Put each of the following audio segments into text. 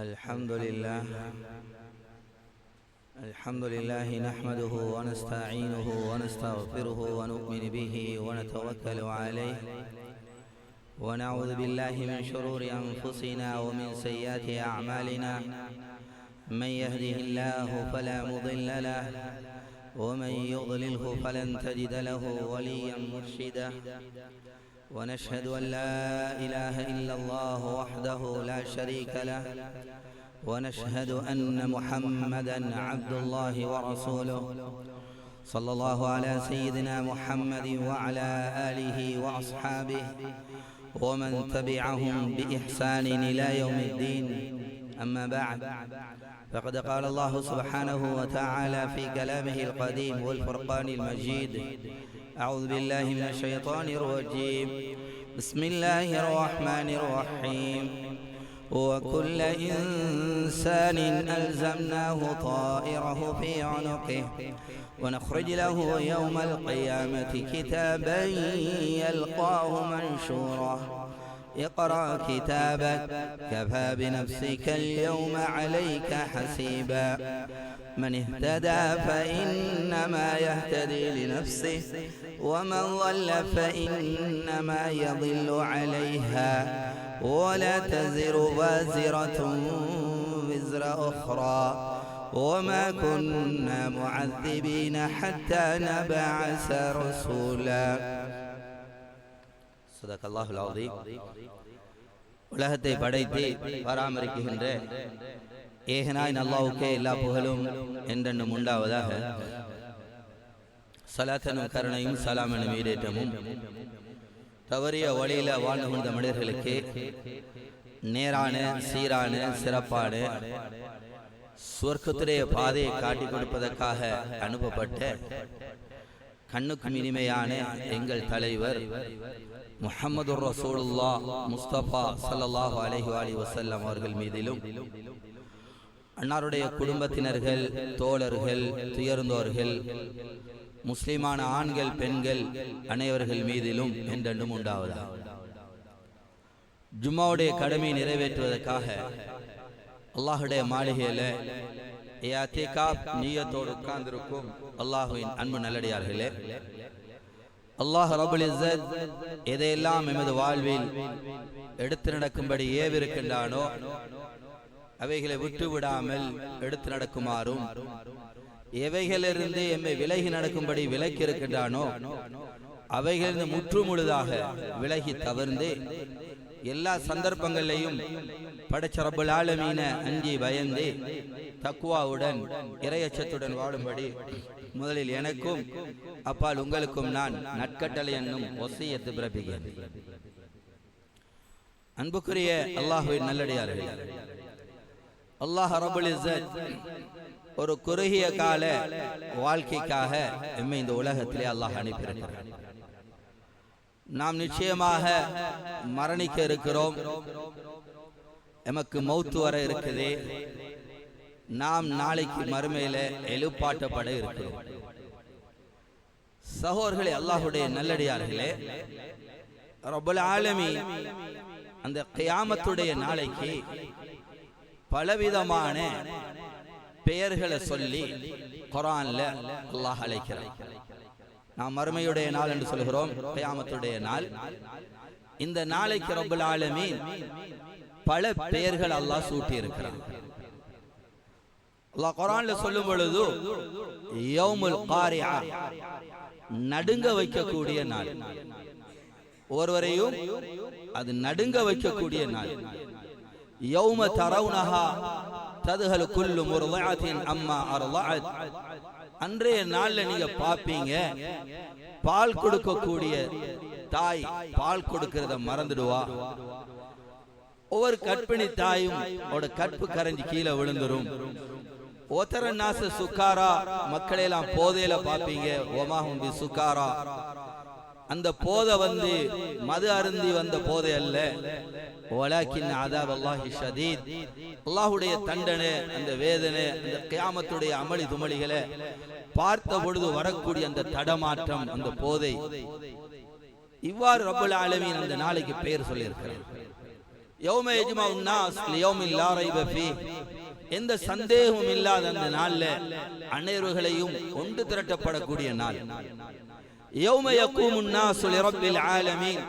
الحمد لله نحمده ونستعينه ونستغفره ونؤمن به ونتوكل عليه ونعوذ بالله من شرور أنفسنا ومن سيئات أعمالنا من يهده الله فلا مضل له ومن يضلله فلن تجد له وليا مرشدا ونشهد أن لا إله إلا الله وحده لا شريك له ونشهد أن محمدا عبد الله ورسوله صلى الله على سيدنا محمد وعلى آله وأصحابه ومن تبعهم بإحسان إلى يوم الدين. أما بعد، فقد قال الله سبحانه وتعالى في كلامه القديم والفرقان المجيد: أعوذ بالله من الشيطان الرجيم، بسم الله الرحمن الرحيم: وكل إنسان ألزمناه طائره في عنقه ونخرج له يوم القيامة كتابا يلقاه منشورا اقرأ كتابك كفى بنفسك اليوم عليك حسيبا من اهتدى فإنما يهتدي لنفسه ومن ضل فإنما يضل عليها ولا تزر وازرة وزر أخرى وما كنا معذبين حتى نبعث رسولا. صدق الله العظيم. உலகத்தை படைத்து பராமரிக்கின்ற ஏகனாய் அல்லாஹ்வுக்கே எல்லா புகழும் என்றென்றும் உண்டாவதாக. ஸலாத்தனும் கருணையும் சலாமனும் ஈடேற்றமும் தவறிய வழியில வாழ்ந்து கொண்ட மனிதர்களுக்கு நேரான சீரான சிறப்பான சுவர்க்கத்துடைய பாதையை காட்டிக் கொடுப்பதற்காக அனுப்பப்பட்ட கண்ணுக்கும் இனிமையான எங்கள் தலைவர் முஹம்மது ரசூலுல்லாஹ் முஸ்தபா ஸல்லல்லாஹு அலைஹி வஸல்லம் அவர்கள் மீதிலும் அன்னாருடைய குடும்பத்தினர்கள், தோழர்கள், துயர்ந்தோர்கள், முஸ்லிமான ஆண்கள், பெண்கள் அனைவர்கள் மீதிலும் என்றென்றும் உண்டாவதா. ஜும்மாவுடைய கடமையை நிறைவேற்றுவதற்காக அல்லாஹுடைய மாளிகையில நீயத்தோடு உட்கார்ந்திருக்கும் அல்லாஹுவின் அன்பு நல்லடியார்களே, அல்லாஹ் ரப்புல் இஸ்ஸத் எதையெல்லாம் எமது வாழ்வில் எடுத்து நடக்கும்படி ஏவிருக்கின்றானோ அவைகளை விட்டு விடாமல் எடுத்து நடக்குமாறும், எவைகளிலிருந்து எம்மை விலகி நடக்கும்படி விலக்கி இருக்கின்றானோ அவைகளிலிருந்து முற்று முழுதாக விலகி தவிர்ந்து எல்லா சந்தர்ப்பங்களையும் படைச்ச ரப்புல் ஆலமீன அஞ்சி பயந்து தக்வாவுடன் இறையச்சத்துடன் வாழும்படி முதலில் எனக்கும் அப்பால் உங்களுக்கும் நான் நற்கட்டளை என்னும் வசியத்து பிறப்பிக்கிறேன். அன்புக்குரிய அல்லாஹ்வின் நல்லடியார்களே, அல்லாஹ் ரப்புல் இஸ்ஸத் ஒரு குறுகிய கால வாழ்க்கைக்காக எம்மை இந்த உலகத்திலே அல்லாஹ் அனுப்பியிருக்கிறார். நாம் நிச்சயமாக மரணிக்க இருக்கிறோம். எமக்கு மௌத்து வர இருக்குது. நாம் நாளைக்கு மறுமையில எழுப்பாட்டப்பட இருக்கிறோம். சகோதரர்களே, அல்லாஹ்வுடைய நல்லடியார்களே, ரப்புல் ஆலமீன் அந்த கியாமத்துடைய நாளைக்கு பலவிதமான பெயர்களை சொல்லி குர்ஆன்ல அல்லாஹ் அழைக்கிறார். நாம் மறுமையுடைய நாள் என்று சொல்கிறோம், கியாமத்துடைய நாள். இந்த நாளைக்கு ரப்புல் ஆலமீன் பல பெயர்கள் அல்லாஹ் சூட்டி இருக்கிறார். அல்லாஹ் குர்ஆன்ல சொல்லும் பொழுது யௌமுல் காரிஆ, நடுங்க வைக்கக்கூடிய நாள். ஒருவரையும் அது நடுங்க வைக்கக்கூடிய நாள். யௌம தரவுனஹா ததுஹலு குல்லு முர்திஅத்தின் அம்மா அர்தஅத், அன்றைய நாள்ல நீங்க பாப்பீங்க, பால் கொடுக்கக்கூடிய தாய் பால் கொடுக்கிறத மறந்துடுவா. ஒவ்வொரு கற்பிணி தாயும் கற்பு கரைஞ்சி கீழே விழுந்துரும். ஒத்தர நாச சுக்காரா, மக்களெல்லாம் போதையில பாப்பீங்க. ஒமாஹும் பி சுக்காரா, அந்த போதை வந்து மது அருந்தி வந்த போதை அல்ல. வலாக்கின் அதாப் அல்லாஹி ஷதீத், அல்லாஹ்வுடைய தண்டனை, அந்த வேதனை, அந்த கியாமத்துடைய அமளி துமளிகளை பார்த்த பொழுது வரக்கூடிய அந்த தடமாற்றம், அந்த போதை, இவ்வாறு ரப்புல் ஆலமீன் அந்த நாளைக்கு பெயர் சொல்லி இருக்கிறார். யௌம யஜ்மஉன் நாஸ் லியௌமில் லா ரைப ஃபீஹ், எந்த சந்தேகமும் இல்லாத அந்த நாள்ல அனைவர்களையும் ஒன்று திரட்டப்படக்கூடிய நாள். யௌம யகூமுன் நாஸ் லிரப்பில் ஆலமீன்,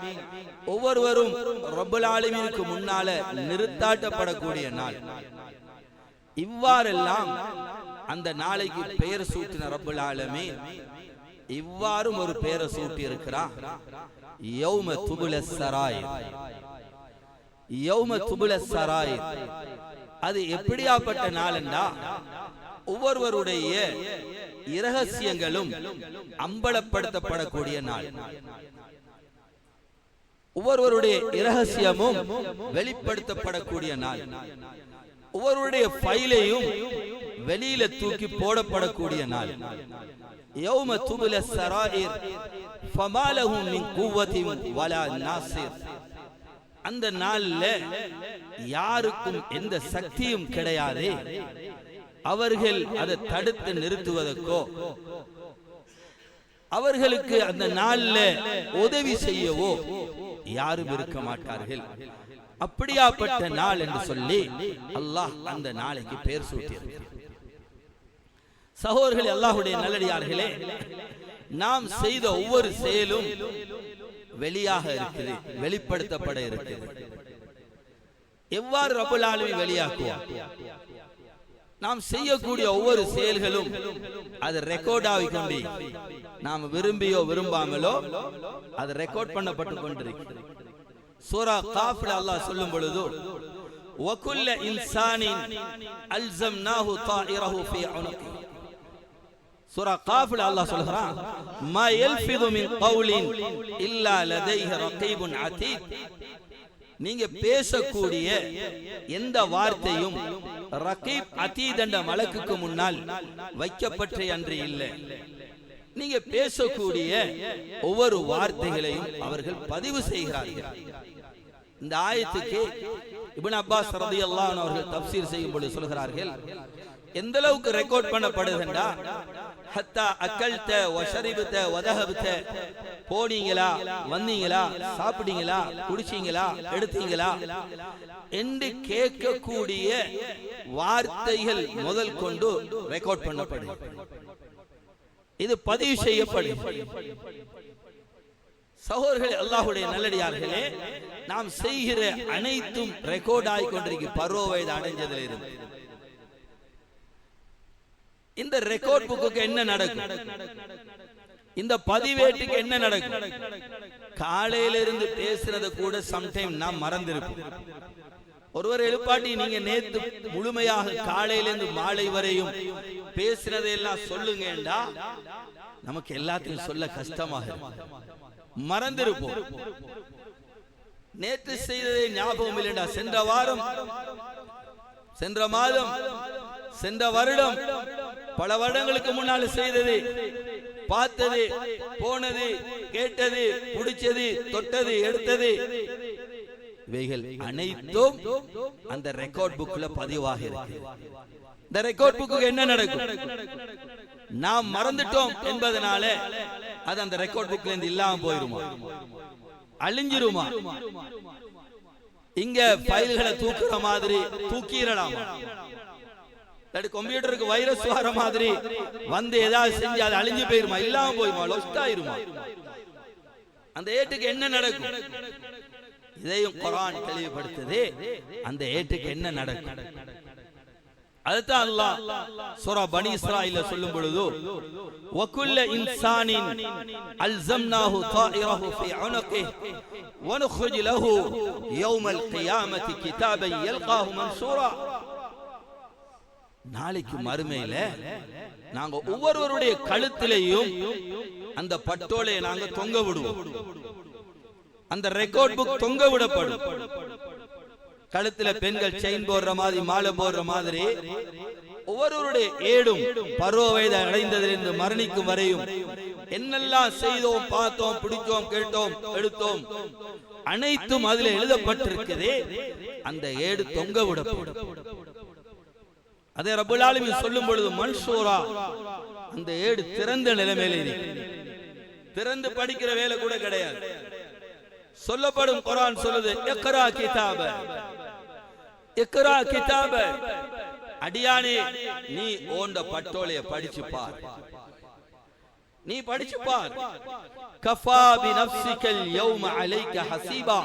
ஒவ்வொருவரும் ரப்பல் ஆலமீனுக்கு முன்னால நிறுத்தாட்டப்படக்கூடிய நாள். இவ்வாறெல்லாம் அந்த நாளைக்கு பெயர் சூட்டின ரப்பல் ஆலமீன் இவ்வாறும் ஒரு பெயரை சூட்டி இருக்கிறார். யௌம துபுலஸ் ஸராயிர், யௌம துபுலஸ் ஸராயிர். அது எப்படியாப்பட்ட நாள் என்றா, ஒவ்வொருவருடைய இரகசியங்களும் அம்பலப்படுத்தப்படக்கூடிய நாள். ஒவ்வொருவருடைய இரகசியமும் வெளிப்படுத்தப்படக்கூடிய நாள். ஒவ்வொருடைய ஃபைலையும் வெளியில தூக்கி போடப்படக்கூடிய நாள். யௌம துபுலஸ் ஸராயிர் ஃபமா லஹும் மின் குவத்தின் வலா நாஸிர். அந்த நாள்ல யாருக்கும் எந்த சக்தியும் கிடையாது. அவர்கள் அதை தடுத்து நிறுத்துவதற்கோ அவர்களுக்கு அந்த நாள்ல உதவி செய்யவோ யாரும் இருக்க மாட்டார்கள். அப்படியாப்பட்ட நாள் என்று சொல்லி அல்லாஹ் அந்த நாளைக்கு பெயர் சூட்டியிருக்கிறார். சகோதரர்களே, அல்லாஹ்வுடைய நல்லடியார்களே, நாம் செய்த ஒவ்வொரு செயலும் வெளியாக இருக்குது, வெளிப்படுத்தப்பட இருக்குது. எவ்வாறு ரப்பல் ஆலமீன் வெளியாக்குவார்? நாம் செய்யக்கூடிய ஒவ்வொரு செயல்களும் அது ரெக்கார்ட் ஆகிக்கொண்டு, நாம் விரும்பியோ விரும்பாமலோ அது ரெக்கார்ட் பண்ணப்பட்டு கொண்டிருக்கிறது. சூரா காஃப்ல அல்லாஹ் சொல்லும் பொழுது வகுல்ல இன்சானின் அல்ஸம்னாஹு தாயிரஹு ஃபீ உனுகி. சூரா காஃப்ல அல்லாஹ் சொல்றான், மா யல்ஃபிது மின் கௌலின் இல்லா லதைஹி ரகீபுன் அதீத். நீங்க பேசக்கூடிய எந்த வார்த்தையும் ரகீப் அதீத் என்ற மலக்குக்கு முன்னால் வைக்கப்பட்ட அன்று இல்லை. நீங்க பேசக்கூடிய ஒவ்வொரு வார்த்தைகளையும் அவர்கள் பதிவு செய்கிறார்கள். இந்த ஆயத்துக்கு இப்னு அப்பாஸ் ரலியல்லாஹு அன்ஹு அவர்கள் தஃப்சீர் செய்யும் பொழுது சொல்கிறார்கள், எந்த அளவுக்கு ரெக்கார்ட் பண்ணப்படுதுண்டா, ஹத்தா அக்கல்த வஷரிபத வதஹபத, போனீங்களா, வந்தீங்களா, சாப்பிட்டீங்களா, குடிச்சீங்களா, எடுத்தீங்களா என்று கேட்கக்கூடிய வார்த்தைகள் முதல் கொண்டு ரெக்கார்ட் பண்ணப்படுது. இது பதிவு செய்யப்படும். சகோதரர்களே, அல்லாஹ்வுடைய நல்லடியார்களே, நாம் செய்கிற அனைத்தும் ரெக்கார்ட் ஆகிக் கொண்டிருக்கு. பருவ வயது அடைஞ்சதில் இருந்து இந்த ரெக்கார்ட் புக்கு என்ன நடக்கும்? இந்த பதிவேட்டுக்கு என்ன நடக்கும்? காலையிலிருந்து பேசுறத கூட சம்டைம் நாம் மறந்திருப்போம். ஒருவர் எழுப்பாட்டி நீங்க நேத்து முழுமையாக காலையிலிருந்து மாலை வரையும் பேசினதையெல்லாம் சொல்லுங்கடா, நமக்கு எல்லாத்தையும் சொல்ல கஷ்டமாக மறந்திருப்போம். நேற்று செய்ததை ஞாபகம் இல்லைடா, சென்ற வாரம், சென்ற மாதம், சென்ற வருடம், பல வருடங்களுக்கு முன்னால் செய்தது, பார்த்தது, போனது, கேட்டது, பிடிச்சது, தொட்டது, எடுத்தது, இவைகள் அனைத்தும் அந்த ரெக்கார்ட் புக்ல பதிவாக இருக்கு. இந்த ரெக்கார்ட் புக்கு என்ன நடக்கும்? நாம் மறந்துட்டோம் என்பதனால அது அந்த ரெக்கார்ட் புக்ல இருந்து இல்லாம போயிருமா, அழிஞ்சிருமா? இங்க ஃபைல்களை தூக்குற மாதிரி தூக்கிடலாமா? கம்ப்யூட்டருக்கு வைரஸ் வர மாதிரி வந்து ஏதாவது செஞ்சு அது அழிஞ்சு போயிருமா, இல்லாம போயிருமா, லொஸ்ட் ஆயிருமா? அந்த ஏட்டுக்கு என்ன நடக்கும்? இதையும் குர்ஆன் தெளிவுபடுத்துது. அந்த ஏட்டுக்கு என்ன நடக்கும்? அதுதான் அல்லாஹ் சூரா பனி இஸ்ராயீல சொல்லும் பொழுது வகுல்ல இன்சானின் அல்ஸம்னாஹு தாயிரஹு ஃபீ உனுகிஹி வனுக்ரிஜ் லஹு யௌமல் கியாமத்தி கிதாபன் யல்காஹு மன்ஷூரா. நாளைக்கு மறுமையில நாங்க ஒவ்வொருவருடைய கழுத்திலேயும் அந்த பட்டோலை நாங்க தொங்க விடுவோம். அந்த ரெக்கார்ட் புக் தொங்க விடப்படும். கழுத்துல பெண்கள் செயின் போடுற மாதிரி, மாலை போடுற மாதிரி ஒவ்வொருவருடைய ஏடும் பருவ வயது அடைந்ததிலிருந்து மரணிக்கும் வரையும் என்னெல்லாம் செய்தோம், பார்த்தோம், பிடிச்சோம், கேட்டோம், எடுத்தோம், அனைத்தும் அதுல எழுதப்பட்டிருக்குது. அந்த ஏடு தொங்க விடப்படும். அதே ரப்பல் ஆலமீன் சொல்லும் பொழுது மன்சூரா, அந்த ஏடு திறந்த நிலைமையில திறந்து படிக்கிற வேலை கூட கிடையாது. சொல்லப்படும் குர்ஆன் சொல்லுது இக்ரா கிதாப, இக்ரா கிதாப, அடியானே நீ ஓண்ட பட்டோலைய படிச்சு பார், நீ படிச்சு பார். கஃபா பி நஃப்ஸிகல் யௌம அலைக ஹஸீபா,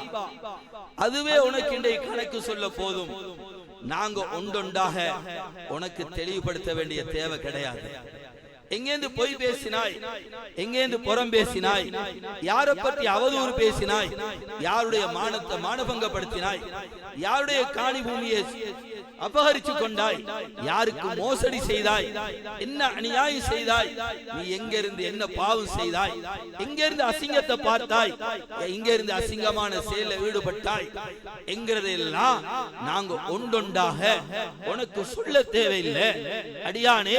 அதுவே உனக்கு இன்றைய கணக்கு சொல்ல போதும். நாங்க ஒன்றொன்றாக உனக்கு தெளிவுபடுத்த வேண்டிய தேவை கிடையாது. எங்கேந்து பொய் பேசினாய், எங்கேந்து புறம் பேசினாய், யாரை பற்றி அவதூறு பேசினாய், யாருடைய மானத்தை மானபங்கப்படுத்தினாய், யாருடைய காணி பூமியை அபகரிச்சு கொண்டாய், யாருக்கு மோசடி செய்தாய், என்ன அநியாயம் செய்தாய், நீ எங்கிருந்து என்ன பாவம் செய்தாய், எங்கிருந்து அசிங்கத்தை பார்த்தாய், எங்கிருந்து அசிங்கமான செயலில் ஈடுபட்டாய் என்கிறதெல்லாம் நாங்க ஒன்றொன்றாக உனக்கு சொல்ல தேவையில்லை. அடியானே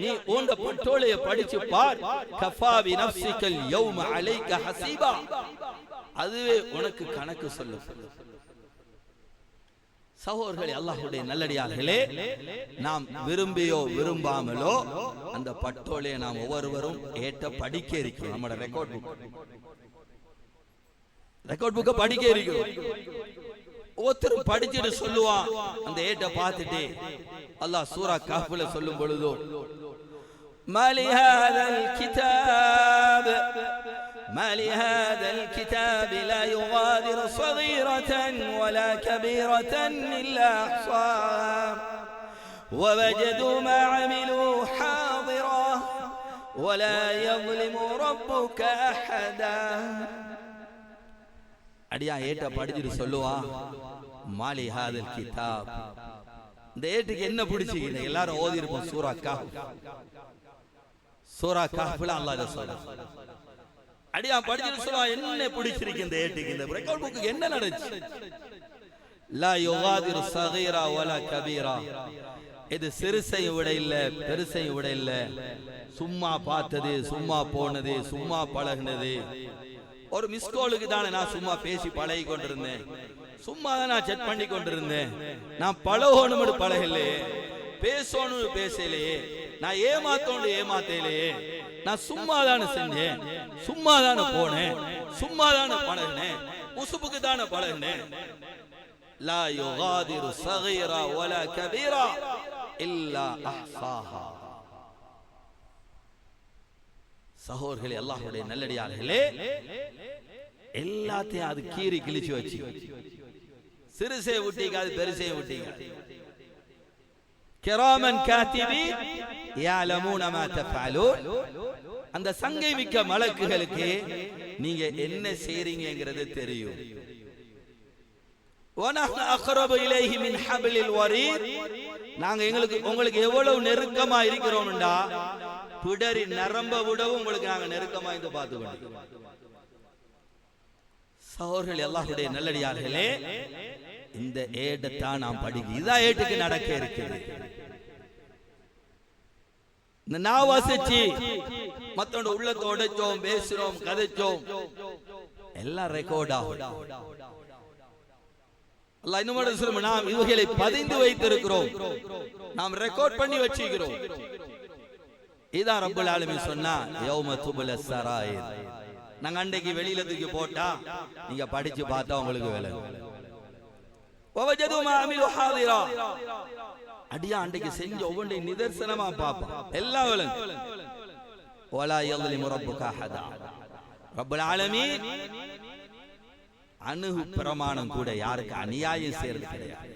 நீ ஓண்ட பட்டோலைய படிச்சு பார். கஃபா பி நஃப்ஸிகல் யௌம அலைக ஹஸீபா, அதுவே உனக்கு கணக்கு சொல்லும். சகோதரர்களே, அல்லாஹ்வுடைய நல்லடியார்களே, நாம் விரும்பியோ விரும்பாமலோ அந்த பட்டோலையை நாம் ஒவ்வொருவரும் ஏற்ற படிக்க இருக்கிறோம். நம்மளோட ரெக்கார்ட் புக்க படிக்க இருக்கிறோம். ஒவ்வொருத்தரும் படிச்சுட்டு சொல்லுவான். அந்த ஏற்ற பார்த்துட்டு அல்லாஹ் சூரா கஹ்ஃப்ல சொல்லும் பொழுதோ ما لهذا الكتاب ما لهذا الكتاب لا يغادر صغيرة ولا كبيرة إلا أحصاها ووجدوا ما عملوا حاضرا ولا يظلم ربك أحدا. அடியா ஏட்ட படிச்சுட்டு சொல்லுவா மாலி ஹாதல் கிதாப். இந்த ஏட்டுக்கு என்ன பிடிச்சிக்கிங்க? எல்லாரும் ஓதி இருப்போம் சூரா கஹ்ஃப். சூரா கஹ்ஃப்ல அல்லாஹ் இத சொல்றான். அடியா படிச்சுட்டு சொல்லுவா என்ன பிடிச்சிருக்கு இந்த ஏட்டுக்கு, இந்த ரெக்கார்ட் புக்கு என்ன நடந்துச்சு? லா யுகாதிரு ஸகீரா வலா கபீரா, இது சிறுசையும் விட இல்ல பெருசையும் விட இல்ல, சும்மா பார்த்தது, சும்மா போனது, சும்மா பழகுனது. ஒரு மிஸ்காலுக்கு தானே நான் சும்மா பேசி பழகி கொண்டிருந்தேன், சும்மா தான் நான் செக் பண்ணி கொண்டிருந்தேன். நான் பழகணும்னு பழகலையே, பேசணும் பேசலையே, நான் ஏமாத்தோண்டு ஏமாத்தலையே, நான் சும்மா தானே செஞ்சேன், சும்மா தானே போனேன், சும்மா தானே பழகினேன், உசுப்புக்கு தானே பழகினேன். லா யுகாதிரு ஸகீரா வலா கபீரா இல்லா அஹ்சாஹா. சகோதரர்களே, அல்லாஹ்வுடைய நல்லடியார்களே, எல்லாத்தையும் அது கீறி கிழிச்சு வச்சு சிறுசே விட்டீங்க, பெருசே விட்டீங்க. கிராமன் காத்திபீன் يعلمون ما تفعلون. அந்த சங்கை மிக்க மலக்குகளுக்கு நீங்க என்ன செய்றீங்கங்கிறது தெரியும். ونحن اقرب اليه من حبل الوريد. நாங்க உங்களுக்கு எவ்வளவு நெருக்கமா இருக்கிறோம்டா, பிடரி நரம்ப விடவும் உங்களுக்கு நாங்க நெருக்கமா இருந்து பார்த்துக்கணும். சகோதரர்களே, அல்லாஹ்வுடைய நல்லடியார்களே, இந்த ஏடத்தான் நாம் படிக்க, இதான் ஏட்டுக்கு நடக்க இருக்குது. இந்த நான் வாசிச்சு மத்தோட உள்ளத்தோட உடைச்சோம், பேசுறோம், கதைச்சோம், எல்லாம் ரெக்கார்ட் ஆகும். அல்லாஹ் இன்னும் சொல்லுங்க, நாம் இவைகளை பதிந்து வைத்திருக்கிறோம், நாம் ரெக்கார்ட் பண்ணி வச்சிருக்கிறோம். இதான் ரப்பல் ஆலமீன் சொன்னா யௌம துபுல ஸராயிர். நாங்க அன்றைக்கு வெளியில தூக்கி போட்டா நீங்க படிச்சு பார்த்தா உங்களுக்கு வேலை. ووجدوا ما عملوا حاضرا. அடியா அன்றைக்கு செஞ்ச ஒவ்வொன்றை நிதர்சனமா பாப்போம், எல்லா வேலையும். ولا يظلم ربك احدا. ரப்பல் ஆலமீன் அணுகு பிரமாணம் கூட யாருக்கு அநியாயம் செய்யறது கிடையாது.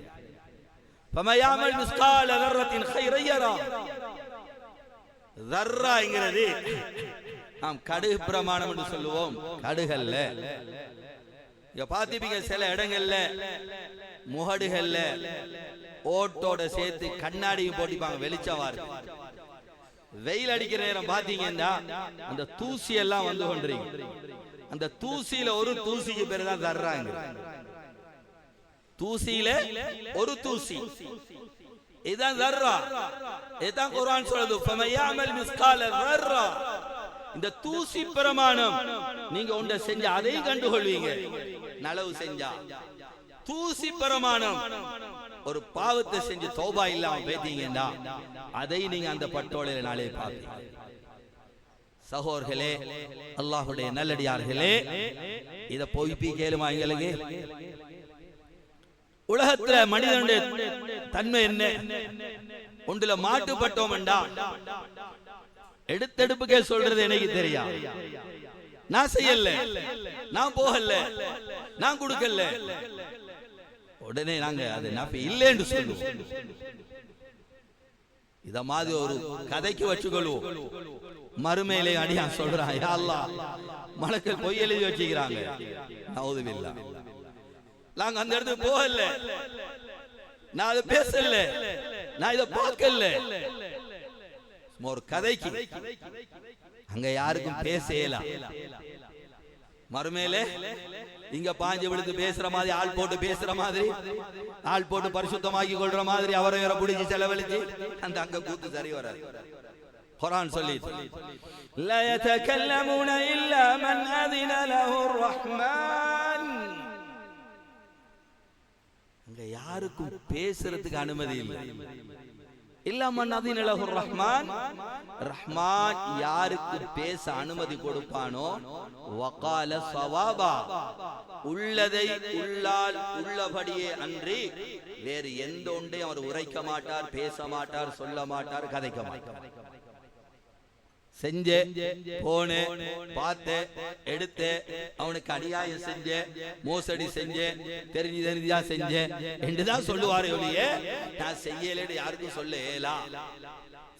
فما يعمل مثقال ذرة خيرا يرى. தர்ராங்கிறது நாம் கடுகு பிரமாணம் என்று சொல்லுவோம். கடுகல்ல. இங்க பாத்திப்பீங்க சில இடங்கள்ல முகடுகள்ல ஓட்டோட சேர்த்து கண்ணாடியும் போட்டிப்பாங்க, வெளிச்சவாரு. வெயில் அடிக்கிற நேரம் பாத்தீங்கன்னா அந்த தூசி எல்லாம் வந்து கொண்டிருக்கும். அந்த தூசியில ஒரு தூசிக்கு பேரு தான் தர்றாங்க. தூசியில ஒரு தூசி, இதான் தர்ரா. இதான் குர்ஆன் சொல்லுது, ஃபமயஅமல் மிஸ்கால தர்ரா. இந்த தூசி பிரமாணம் நீங்க ஒன்றை செஞ்சா அதையும் கண்டுகொள்வீங்க. நலவு செஞ்சா தூசி பிரமாணம், ஒரு பாவத்தை செஞ்சு தௌபா இல்லாம பேத்தீங்கன்னா அதை நீங்க அந்த பட்டோலையில நாளே பார்ப்பீங்க. சகோதரர்களே, அல்லாஹ்வுடைய நல்லடியார்களே, இத போய்ப்பி கேளுமா எங்களுக்கு? உலகத்துல மனிதனுடைய தன்மை என்ன? ஒன்றுல மாட்டுப்பட்டோம் என்றா எடுத்தெடுப்புக்கே சொல்றது எனக்கு தெரியா, நான் செய்யல, நான் போகல, நான் கொடுக்கல, உடனே நாங்க அது நபி இல்லைன்னு சொல்லுவோம். இத மாதிரி ஒரு கதைக்கு வச்சுக்கொள்வோம். மறுமையிலே அடியான் சொல்றான், யா அல்லாஹ், மலக்கள் பொய் எழுதி வச்சுக்கிறாங்க, நவுதுபில்லாஹ், நாங்க அந்த இடத்துக்கு போகல, நான் அதை பேசல, நான் இதை பார்க்கல. ஒரு கதைக்கு அங்க யாருக்கும் பேசல. மறுமையிலே இங்க பாஞ்சு விழுந்து பேசுற மாதிரி, ஆள் போட்டு பேசுற மாதிரி, ஆள் போட்டு பரிசுத்தமாக்கி கொள்ற மாதிரி அவரை வேற பிடிச்சி செலவழிச்சு அந்த அங்க கூத்து சரி வராது. குர்ஆன் சொல்லி, லா யதகல்லமுன இல்லா மன் அஸின லஹுர் ரஹ்மான், அங்க யாருக்கும் பேசுறதுக்கு அனுமதி இல்லை. இல்லா மன் அஸின லஹுர் ரஹ்மான், ரஹ்மான் யாருக்கு பேச அனுமதி கொடுப்பானோ, வகால ஸவாபா, உள்ளதை உள்ளால் உள்ளபடியே அன்றி வேறு எந்த ஒன்றையும் அவர் உரைக்க மாட்டார், பேச மாட்டார், சொல்ல மாட்டார், கதைக்க மாட்டார். செஞ்ச போன பார்த்த எடுத்த, அவனுக்கு அநியாயம் செஞ்ச, மோசடி செஞ்ச, தெரிஞ்சா செஞ்ச என்றுதான் சொல்லுவாரே ஒழிய நான் செய்யலன்னு யாருக்கும்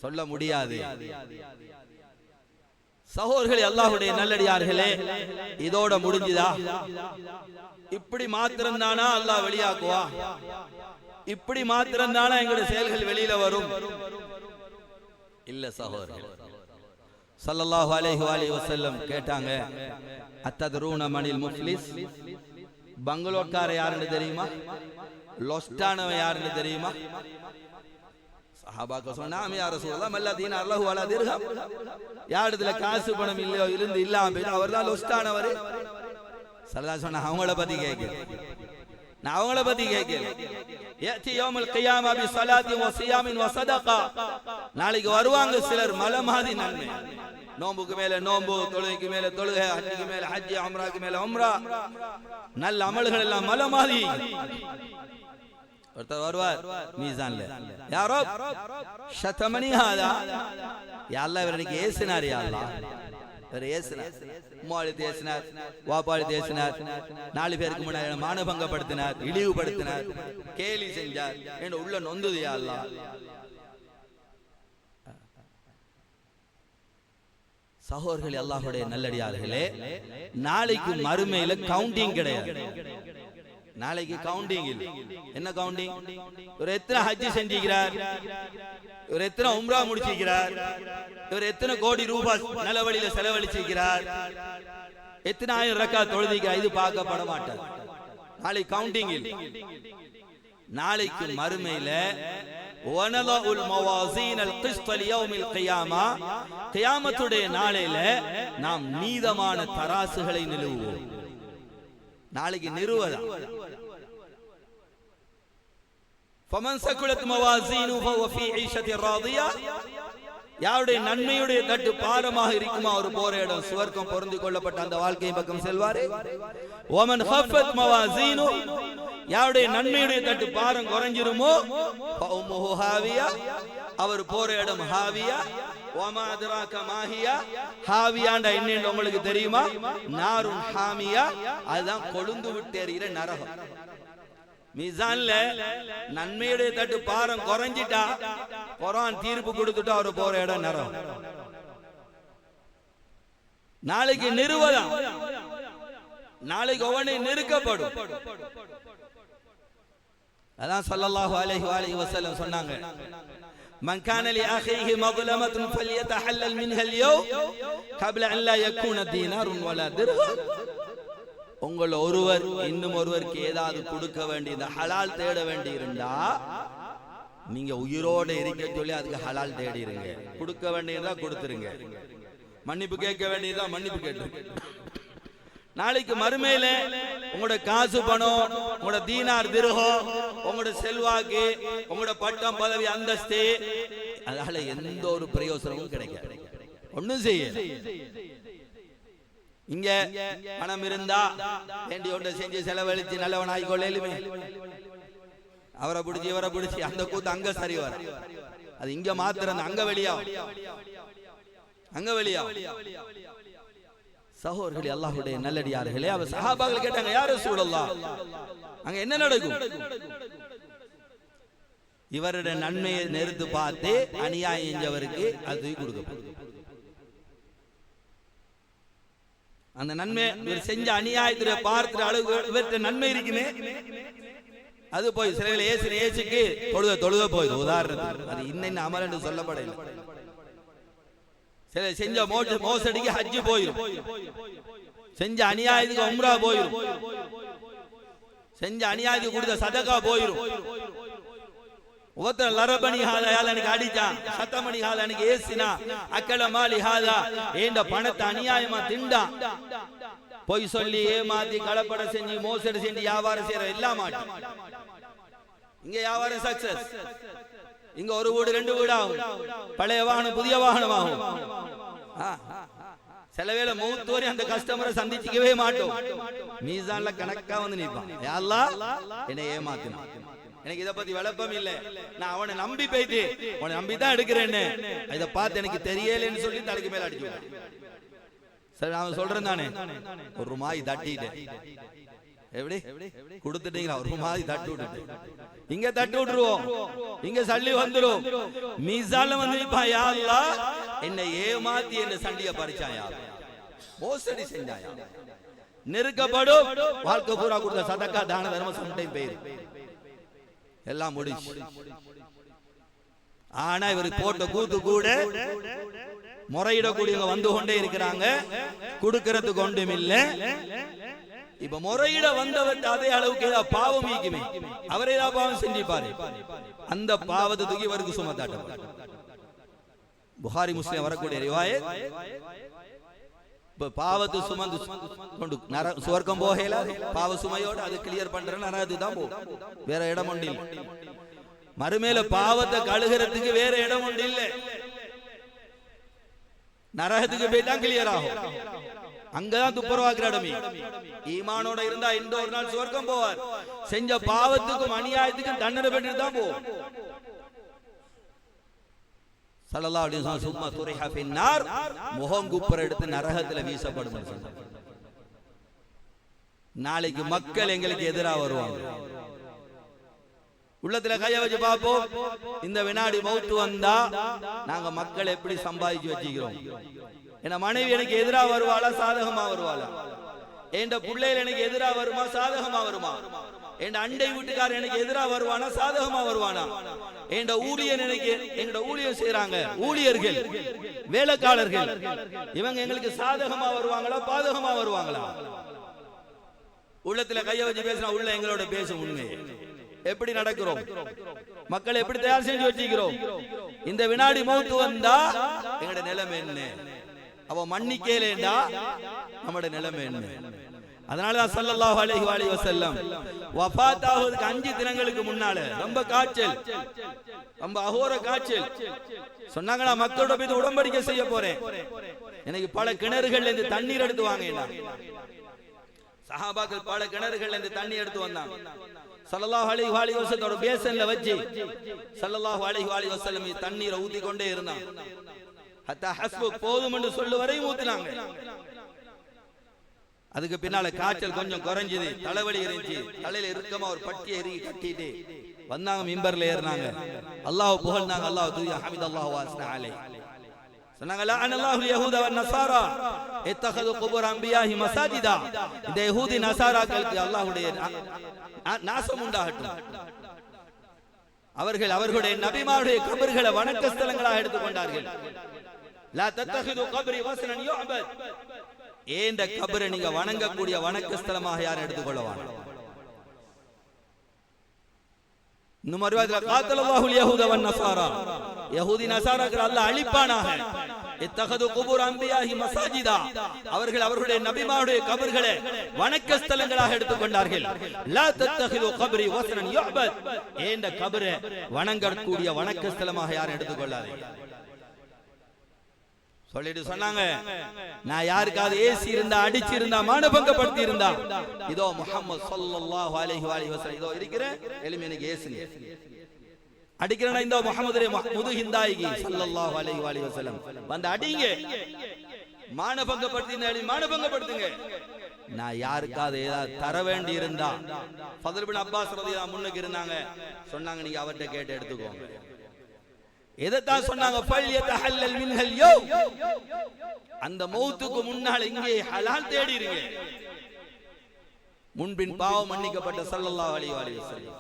சொல்ல முடியாது. சகோதரர்களே, அல்லாஹ்வுடைய நல்லடியார்களே, இதோட முடிஞ்சுதா? இப்படி மாத்திரம் தானா அல்லாஹ் வெளியாக்குவா? இப்படி மாத்திரம் தானா எங்களுடைய செயல்கள் வெளியில வரும்? இல்ல சகோதரர்களே. ஸல்லல்லாஹு அலைஹி வஸல்லம் கேட்டாங்க, அத்தத்ரூன மனில் முஃப்லிஸ், பங்களோட்கார யாருன்னு தெரியுமா? லொஸ்டானவன் யாருன்னு தெரியுமா? சஹாபாக்கள் சொன்னாங்க, யா ரசூலல்லாஹ் மல்லா தீனார் லஹு வலா திர்ஹம், யாருதுல காசு பணம் இல்லையோ இருந்து இல்லாம போய் அவர்தான் லொஸ்டானவர். ஸல்லல்லாஹு சொன்னா, அவங்கள பத்தி கேட்கிறேன், நான் அவங்கள பத்தி கேட்கிறேன். யத்தி யௌமுல் கியாமா பி ஸலாத்தி வ ஸியாமின் வ ஸதகா, நாளைக்கு வருவாங்க சிலர் மலமாதி நன்மை, நோம்புக்கு மேல நோம்பு, தொழுகைக்கு மேல தொழுகை, ஹஜ்ஜுக்கு மேல ஹஜ், உம்ராக்கு மேல உம்ரா, நல்ல அமல்கள் எல்லாம் மலமாதி. ஒருத்தர் வருவார் மீசான்ல, யாரோ ஷதமனி ஹாதா, யா அல்லாஹ் இவர் இன்னைக்கு ஏசினார், யா அல்லாஹ் இவர் ஏசினார், உம்மாளி தேசினார், வாப்பாளி தேசினார், 4 பேருக்கு முன்னாடி மானபங்கப்படுத்தினார், இழிவுபடுத்தினார், கேலி செஞ்சார், என் உள்ள நொந்துது, யா அல்லாஹ். சகோதரர்களே, அல்லாஹ்வுடைய நல்லடியார்களே, நாளைக்கு மறுமையில கவுண்டிங் கிடையாது. நாளைக்கு கவுண்டிங் இல்லை. என்ன கவுண்டிங்? இவர் எத்தனை ஹஜ் செஞ்சிருக்கிறார், இவர் எத்தனை உம்ரா முடிச்சிருக்கிறார், இவர் எத்தனை கோடி ரூபாய் நல்ல வழியில செலவழிச்சிருக்கிறார், எத்தனை ஆயிரம் ரக்காத் தொழுதிக்கிறார், இது பார்க்கப்பட மாட்டார். நாளைக்கு கவுண்டிங் இல்லை. நாளைக்கு மறுமையில வனதுல் மவாசீனல் கிஸ்த லியௌமில் கியாமா, கியாமத்துடைய நாளையில நாம் நீதமான தராசுகளை நிறுவுவோம். நாளைக்கு நிறுவதா. ஃபமன் சகுலத் மவாசீனு ஃபஹுவ ஃபீ ஈஷத்தி ராதியா, யாருடைய நன்மையுடைய தட்டு பாரமாக இருக்குமா ஒரு போற இடம், சுவர்க்கம் பொருந்திக் கொள்ளப்பட்ட அந்த வாழ்க்கையின் பக்கம் செல்வாரே. வமன் ஹஃபத் மவாசீனு, யாருடைய நன்மையுடைய தட்டு பாரம் குறைஞ்சிருமோ, ஃபஉம்முஹு ஹாவியா, அவர் போற இடம் ஹாவியா. வமா அத்ராக மாஹியா, ஹாவியாண்டா என்னன்னு உங்களுக்கு தெரியுமா? நாருன் ஹாமியா, அதுதான் கொழுந்து விட்டு எரிகிற நரகம். மீசான்ல நன்மையுடைய தட்டு பாரம் குறைஞ்சிட்டா, குர்ஆன் தீர்ப்பு கொடுத்துட்டா அவர் போற இடம் நரகம். நாளைக்கு நிறுவதா, நாளைக்கு ஒவ்வொன்றை நெருக்கப்படும். அதான் ஸல்லல்லாஹு அலைஹி வஸல்லம் சொன்னாங்க, மன் கான லி அஹீஹி மظلمة فليتحلل منها اليوم قبل ان لا يكون دينار ولا درهم. உங்கள் ஒருவர் இன்னும் ஒருவருக்கு ஏதாவது கொடுக்க வேண்டியது, ஹலால் தேட வேண்டி இருந்தா நீங்க உயிரோட இருக்க சொல்லி அதுக்கு ஹலால் தேடிருங்க. கொடுக்க வேண்டியதா கொடுத்துருங்க, மன்னிப்பு கேட்க வேண்டியதா மன்னிப்பு கேட்டுருங்க. நாளைக்கு மறுமையில உங்களோட காசு பணம், உங்களோட தீனார் திர்ஹம், உங்களோட செல்வாக்கு, உங்களோட பட்டம் பதவி அந்தஸ்து, அதனால எந்த ஒரு பிரயோசனமும் கிடைக்காது. ஒண்ணும் செய்ய. இங்க பணம் இருந்தா வேண்டி ஒன்றை செஞ்சு செலவழிச்சு நல்லவன் ஆகிக்கொள்ளுமே. அவரை பிடிச்சி இவரை பிடிச்சி அந்த கூத்து அங்க சரி வர, அது இங்க மாத்திரம் அங்க வெளியா அங்க வெளியா. சகோதரர்களே, அல்லாஹ்வுடைய நல்லடியார்களே, அவ சஹாபாக்கள் கேட்டாங்க, யா ரசூலல்லாஹ், அங்க என்ன நடக்கும்? இவருடைய நன்மையை நிறுத்து பார்த்து அநியாயம் செஞ்சவருக்கு அது கொடுக்கப்படும். அந்த நன்மை இவர் செஞ்ச அநியாயத்தை பார்க்கிற அளவு இவற்ற நன்மை இருக்குமே, அது போய் சிலைகளை ஏசுக்கு தொழுத போயிடும். உதாரணத்துக்கு அது இன்னும் அமல் என்று சொல்லப்படல. சில செஞ்ச மோசடிக்கு ஹஜ்ஜு போயிடும், செஞ்ச அநியாயத்துக்கு உம்ரா போயிடும், செஞ்ச அநியாயத்துக்கு கொடுத்த சதகா போயிடும். ஒருத்தர் லரபனி ஹாதா எனக்கு அடிச்சான், சத்தமணி ஹாதா எனக்கு ஏசினா, அக்கல மாலி ஹாதா ஏண்ட பணத்தை அநியாயமா திண்டான், பொய் சொல்லி ஏமாத்தி கலப்பட செஞ்சு மோசடி செஞ்சு வியாபாரம் செய்யற எல்லாம் மாட்டி. இங்க வியாபாரம் சக்சஸ். இங்க ஒரு வீடு 2 வீடு ஆகும், பழைய வாகனம் புதிய வாகனம் ஆகும். சில வேளை மூத்தோரி அந்த கஸ்டமரை சந்திச்சுக்கவே மாட்டோம். மீசான்ல கணக்கா வந்து நிற்பான், யா அல்லாஹ் என்னை ஏமாத்தினான், எனக்கு இதை பத்தி விளப்பம் இல்லை, நான் அவனை நம்பி போயிட்டு அவனை நம்பிதான் எடுக்கிறேன்னு இதை பார்த்து எனக்கு தெரியலன்னு சொல்லி தலைக்கு மேல அடிச்சு. சரி, நான் சொல்றேன் தானே, ஒரு ரூபாய் தட்டிட்டேன், எப்படி கொடுத்துட்டீங்களா? ஒரு ரூபாய் தட்டு விட்டு இங்க தட்டு விட்டுருவோம், இங்க சல்லி வந்துரும். மீசால வந்து யா அல்லாஹ் என்னை ஏமாத்தி என்ன சண்டிய பறிச்சாயா, மோசடி செஞ்சாயா, நெருக்கப்படும். வாழ்க்கை பூரா கொடுத்த சதக்கா தான தர்மம் சம்டைம் பேரு எல்லாம் முடிச்சு. ஆனா இவருக்கு போட்ட கூத்து கூட முறையிடக்கூடியவங்க வந்து கொண்டே இருக்கிறாங்க, கொடுக்கறதுக்கு ஒன்றும் இல்லை. இப்ப முறையிட வந்தவர் அதே அளவுக்கு ஏதாவது பாவம் ஈக்குமே, அவரே ஏதாவது பாவம் செஞ்சிப்பாரு, அந்த பாவத்தை தூக்கி இவருக்கு சுமத்தாட்ட. புகாரி முஸ்லிம் வரக்கூடிய ரிவாயத், பாவத்தை சுமந்து கொண்டு சுவர்க்கம் போகல, பாவ சுமையோட அது கிளியர் பண்ற நரகத்துக்கு போகும், வேற இடம் ஒன்று இல்லை. மறுமேல பாவத்தை கழுகிறதுக்கு வேற இடம் ஒன்று இல்லை, நரகத்துக்கு போய்தான் கிளியர் ஆகும். அங்கதான் துப்புரவாக்குற இடமே. ஈமானோட இருந்தா இந்த ஒரு நாள் சுவர்க்கம் போவார், செஞ்ச பாவத்துக்கும் அநியாயத்துக்கும் தண்டனை பெற்று தான் போவோம். ஸல்லல்லாஹு அலைஹி வஸல்லம் சும்மா துரிஹா ஃபின்னார், முகம் குப்புற எடுத்து நரகத்துல வீசப்படும். நாளைக்கு மக்கள் எங்களுக்கு எதிராக வருவாங்க. உள்ளத்துல கைய வச்சு பார்ப்போம், இந்த வினாடி மௌத்து வந்தா நாங்க மக்கள் எப்படி சம்பாதிச்சு வச்சுக்கிறோம். என் மனைவி எனக்கு எதிராக வருவாளா சாதகமா வருவாளா, என் பிள்ளைகள் எனக்கு எதிராக வருமா சாதகமா வருமா, என் அண்டை வீட்டுக்காரர் எனக்கு எதிராக வருவானா சாதகமா வருவானா, என் ஊழியர் எனக்கு எங்கட ஊழியர் செய்யறாங்க ஊழியர்கள் வேலைக்காரர்கள் இவங்க எங்களுக்கு சாதகமா வருவாங்களா பாதகமா வருவாங்களா. உள்ளத்துல கைய வச்சு பேசினா உள்ள எங்களோட பேசும். உண்மை எப்படி நடக்கிறோம், மக்களை எப்படி தயார் செஞ்சு வச்சுக்கிறோம். இந்த வினாடி மௌத்து வந்தா எங்கட நிலைமை என்ன, அவ மன்னிக்கலேண்டா நம்மட நிலைமை என்ன. அதனாலதான் ஸல்லல்லாஹு அலைஹி வஸல்லம் வஃபாத் ஆவதுக்கு 5 தினங்களுக்கு முன்னால ரொம்ப காய்ச்சல், ரொம்ப அகோர காய்ச்சல் சொன்னாங்களா, மக்களோட போய் உடன்படிக்கை செய்ய போறேன், எனக்கு பல கிணறுகள்ல இருந்து தண்ணீர் எடுத்து வாங்க. சஹாபாக்கள் பல கிணறுகள்ல இருந்து தண்ணி எடுத்து வந்தாங்க. ஸல்லல்லாஹு அலைஹி வஸல்லமோட பேசன்ல வச்சு ஸல்லல்லாஹு அலைஹி வஸல்லம் தண்ணீரை ஊத்தி கொண்டே இருந்தாங்க. ஹத்தா ஹஸ்பு போதும் என்று சொல்ல வரையும் ஊத்தினாங்க. அதுக்கு பின்னால காய்ச்சல் கொஞ்சம் குறைஞ்சது, தலைவலி இருந்துச்சு, தலையில இறுக்கமா ஒரு பட்டியை எறி கட்டிட்டு வந்தாங்க, மிம்பர்ல ஏறினாங்க, அல்லாஹ் புகழ்ந்தாங்க, அல்லாஹ் தூய ஹமிதல்லாஹு வஸ்னா அலைஹி சொன்னாங்க, லஅனல்லாஹுல் யஹூத வன் நஸாரா இத்தഖது குபூர் அன்பியாஹி மசாஜிதா. இந்த யஹூதி நஸாராக்களுக்கு அல்லாஹ்வுடைய நாசம் உண்டாகட்டும். அவர்கள் அவர்களுடைய நபிமாருடைய கபர்களை வணக்க ஸ்தலங்களாக எடுத்துக்கொண்டார்கள். லா தத்தഖது கப்ரி வஸ்னன் யுஅபத், ஏண்ட கபரை நீங்க வணங்கக்கூடிய வணக்க ஸ்தலமாக யாரும் எடுத்துக்கொள்ளவான். இன்னும் அறிவாதில காத்தலல்லாஹுல் யஹூத வன் நஸாரா, யஹூதி நஸாராக்கள் அல்லாஹ் அழிப்பானாக. இத்தഖது குபூர் அன்பியாஹி மசாஜிதா, அவர்கள் அவர்களுடைய நபிமாருடைய கபர்களை வணக்க ஸ்தலங்களாக எடுத்துக்கொண்டார்கள். லா தத்தഖது கப்ரி வஸ்னன் யுஅபத், ஏண்ட கபரை வணங்கக்கூடிய வணக்க ஸ்தலமாக யாரும் எடுத்துக்கொள்ளாதீங்க. சொல்லிட்டு சொன்னாங்க, நான் யாருக்காவது ஏசி இருந்தா, அடிச்சு இருந்தா, மானபங்கப்படுத்தி இருந்தா, இதோ முஹம்மது ஸல்லல்லாஹு அலைஹி வஸல்லம் இதோ இருக்கிறேன், எலும்பி எனக்கு ஏசுங்க. அடிக்கிறேன்னா இந்த முஹம்மதுரே முதுஹிந்தாயிகி ஸல்லல்லாஹு அலைஹி வஸல்லம் வந்து அடிங்க, மானபங்கப்படுத்தி மானபங்கப்படுத்துங்க. நான் யாருக்காவது ஏதாவது தர வேண்டி இருந்தா, ஃபத்ல் இப்னு அப்பாஸ் ரலியல்லாஹு முன்னுக்கு இருந்தாங்க, சொன்னாங்க நீங்க அவர்கிட்ட கேட்டு எடுத்துக்கோங்க. எதைத்தான் சொன்னாங்க, ஃபல்யதஹல்லல் மின்ஹல் யௌம், அந்த மௌத்துக்கு முன்னால் இங்கே ஹலால் தேடிருங்க. முன்பின் பாவம் மன்னிக்கப்பட்ட ஸல்லல்லாஹு அலைஹி வஸல்லம்.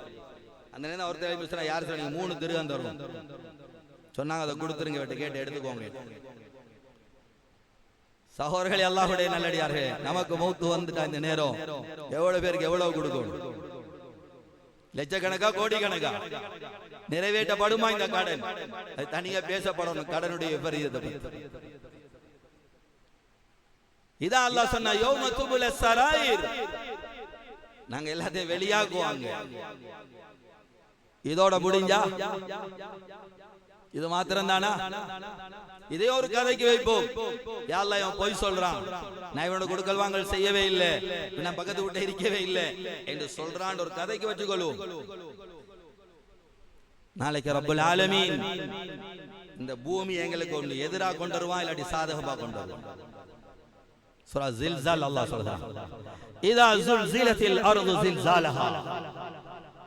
அந்த நேரம் ஒருத்தர் மிஸ்ரா யார் சொன்னீங்க, 3 திர்ஹம் தரும் சொன்னாங்க, அதை கொடுத்துருங்க, விட்டு கேட்டு எடுத்துக்கோங்க. சகோதரர்களே, அல்லாஹ்வுடைய நல்லடியார்களே, நமக்கு மௌத்து வந்துட்டா இந்த நேரம் எவ்வளவு பேருக்கு எவ்வளவு கொடுக்கும்? லட்சக்கணக்கா, கோடி கணக்கா? நிறைவேற்றப்படுமா இந்த கடன்? அது தனியா பேசப்படணும், கடனுடைய விபரீதத்தை பத்தி. இதான் அல்லாஹ் சொன்னா, யௌம துபுல ஸராயிர், நாங்க எல்லாத்தையும் வெளியாக்குவாங்க. இதோட முடிஞ்சா? இது மாத்திரம் தானா? இதே ஒரு கதைக்கு வைப்போம். யா அல்லாஹ், இவன் பொய் சொல்றான், நான் இவனோட கொடுக்கல் வாங்கல் செய்யவே இல்லை, நான் பக்கத்து வீட்டை இருக்கவே இல்லை என்று சொல்றான், ஒரு கதைக்கு வச்சுக்கொள்வோம். நாளைக்கு ரப்புல் ஆலமீன் இந்த பூமி எங்களுக்கு ஒன்று எதிராக கொண்டு வருவான், இல்லாட்டி சாதகமா கொண்டு வருவான். சூரா ஜில்சால் அல்லாஹ் சொல்றான், இதா ஸுல்ஸிலத்தில் அர்து ஸில்ஸாலஹா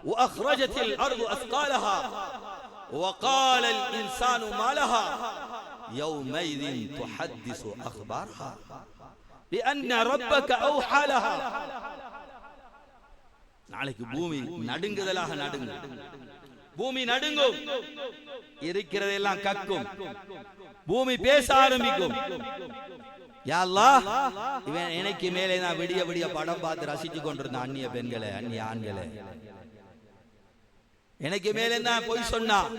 வஅக்ரஜத்தில் அர்து அஸ்காலஹா وقال الانسان ما لها يومئذ تحدث اخبارها بان ربك اوحى لها. நாளைக்கு பூமி நடுங்குதலாக நடுங்கும், பூமி நடுங்கும், இருக்கிறதெல்லாம் கக்கும், பூமி பேச ஆரம்பிக்கும். யா அல்லாஹ், இவன் எனக்கு மேலே நான் விடிய விடிய படம் பார்த்து ரசிச்சு கொண்டிருந்த அந்நிய பெண்களை, அந்நிய ஆண்களை, எனக்கு மேலே தான் பொய் சொன்னான்,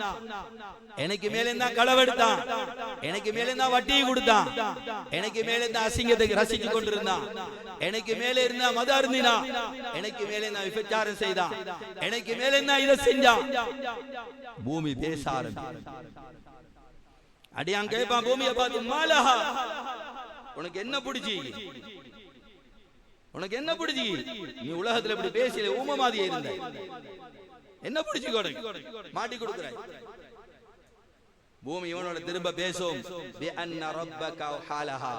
எனக்கு மேலே தான் களவெடுத்தான், எனக்கு மேலே தான் வட்டியை கொடுத்தான், எனக்கு மேலே தான் அசிங்கத்தை ரசிச்சு கொண்டிருந்தான், எனக்கு மேலே இருந்தா மது அருந்தினான், எனக்கு மேலே தான் விபச்சாரம் செய்தான், எனக்கு மேலே தான் இதை செஞ்சான். பூமி பேச ஆரம்பிக்கும். அடியான் கேட்பான் பூமியை பார்த்து, மாலஹா, உனக்கு என்ன பிடிச்சி, உனக்கு என்ன பிடிச்சி? நீ உலகத்துல இப்படி பேசல, ஊம மாதிரியே இருந்த, என்ன பிடிச்சி மாட்டி கொடுக்கிறாய்? பூமி இவனோட திரும்ப பேசும், பி அன்ன ரப்பக ஹாலஹா,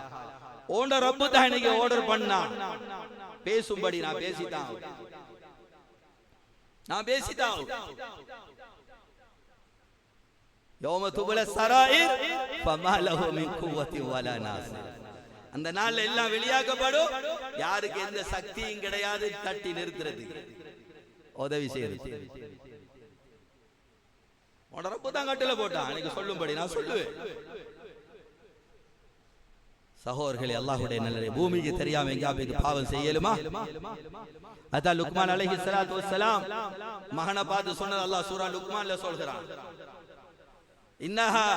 ஓண்ட ரப்பு தான் இன்னைக்கு ஆர்டர் பண்ணா பேசும்படி, நான் பேசிட்டான், நான் பேசிட்டான். யௌம துபுல ஸராயிர் ஃபமா லஹு மின் குவத்தி வலா நாஸிர். அந்த நாள்ல எல்லாம் வெளியாக்கப்படும், யாருக்கு எந்த சக்தியும் கிடையாது தட்டி நிறுத்துறது, உதவி செய்யறது. ரப்பு தான் கட்டில போட்டான், அன்னைக்கு சொல்லும்படி நான் சொல்லுவேன். சகோதரர்களே, அல்லாஹ்வுடைய நல்லதே, பூமிக்கு தெரியாம எங்கேயாவது பாவம் செய்யலுமா? அதான் லுக்மான் அலைஹிஸ்ஸலாத்து வஸ்ஸலாம் மகனை பார்த்து சொன்னது அல்லாஹ் சூரா லுக்மான்ல சொல்கிறான், இன்னஹா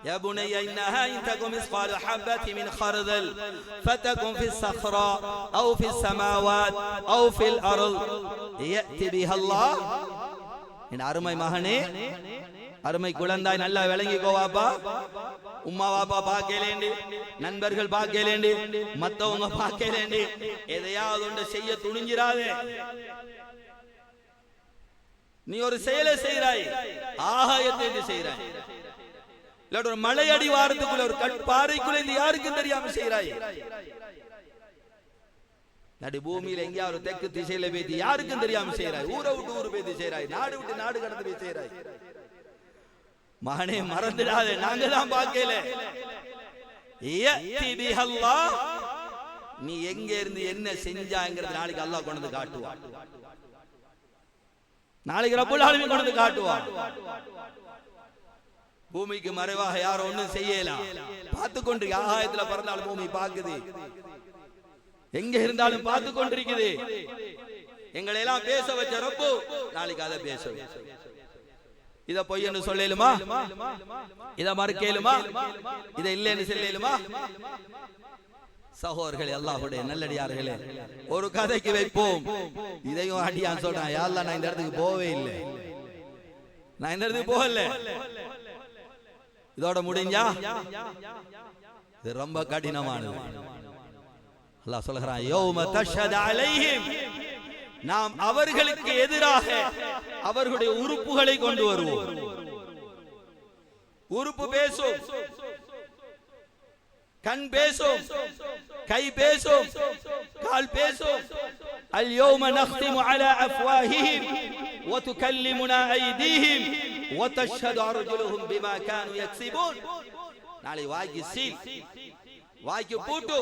يا بني إنها إن تكن مثقال حبة من خردل فتكن في الصخرة أو في السماوات أو في الأرض يأتي بها الله. என் அருமை மகனே, அருமை குழந்தாய், நல்லா விளங்கிக்கோ. வாப்பா, உம்மா வாப்பா பார்க்கலேண்டி, நண்பர்கள் பார்க்கலேண்டி, மத்தவங்க பார்க்கலேண்டி, எதையாவது ஒன்று செய்ய துணிஞ்சிராதே. நீ ஒரு செயலை செய்கிறாய், ஆகாயத்தை செய்கிறாய், இல்லாட்ட ஒரு மலை அடிவாரத்துக்குள்ள, ஒரு கட்பாறைக்குள்ள, இது யாருக்கும் தெரியாம செய்கிறாய். நடு பூமியில எங்கேயா ஒரு தெற்கு திசையில பேசி யாருக்கும் தெரியாம செய்கிறாய், ஊரை விட்டு ஊரு பேசி செய்கிறாய், நாடு விட்டு நாடு கடந்து போய் செய்கிறாய். மகனே, மறந்துடாதே, நாங்க தான் பார்க்கல. நீ எங்க இருந்து என்ன செஞ்சாங்கிறது நாளைக்கு அல்லாஹ் கொண்டு வந்து காட்டுவான், நாளைக்கு ரப்புல் ஆலமீன் கொண்டு வந்து காட்டுவான். பூமிக்கு மறைவாக யாரும் ஒண்ணும் செய்யலாம், பார்த்து கொண்டு, ஆகாயத்துல பறந்தாலும் பூமி பார்க்குது, எங்க இருந்தாலும் பார்த்து கொண்டிருக்குது. எங்களை எல்லாம் பேச வச்ச ரப்பு நாளைக்கு அதை பேச. இத பொய்ன்னு சொல்லலுமா? இத மறுக்கலுமா? இத இல்லைன்னு சொல்லலுமா? சகோதரர்களே, அல்லாஹ்வுடைய நல்லடியார்களே, ஒரு கதைக்கு வைப்போம். இதையும் அடியான் சொல்றான், யா அல்லாஹ், நான் இந்த இடத்துக்கு போவே இல்லை, நான் இந்த இடத்துக்கு போகல, இதோட முடிஞ்சா இது ரொம்ப கடினமானது. அல்லாஹ் சொல்கிறான், யௌம தஷ்ஹது அலைஹிம், நாம் அவர்களுக்கு எதிராக அவர்களுடைய உறுப்புகளை கொண்டு வருவோம். உறுப்பு பேசும், கண் பேசும், கை பேசும், கால் பேசும். அல் யௌம நக்திமு அலா அஃப்வாஹிஹிம் வ துகல்லிமுனா ஐதீஹிம் வ தஷ்ஹது அர்ஜுலுஹும் பிமா கானூ யக்ஸிபூன். நாளை வாய்க்கு சீல், வாய்க்கு பூட்டு,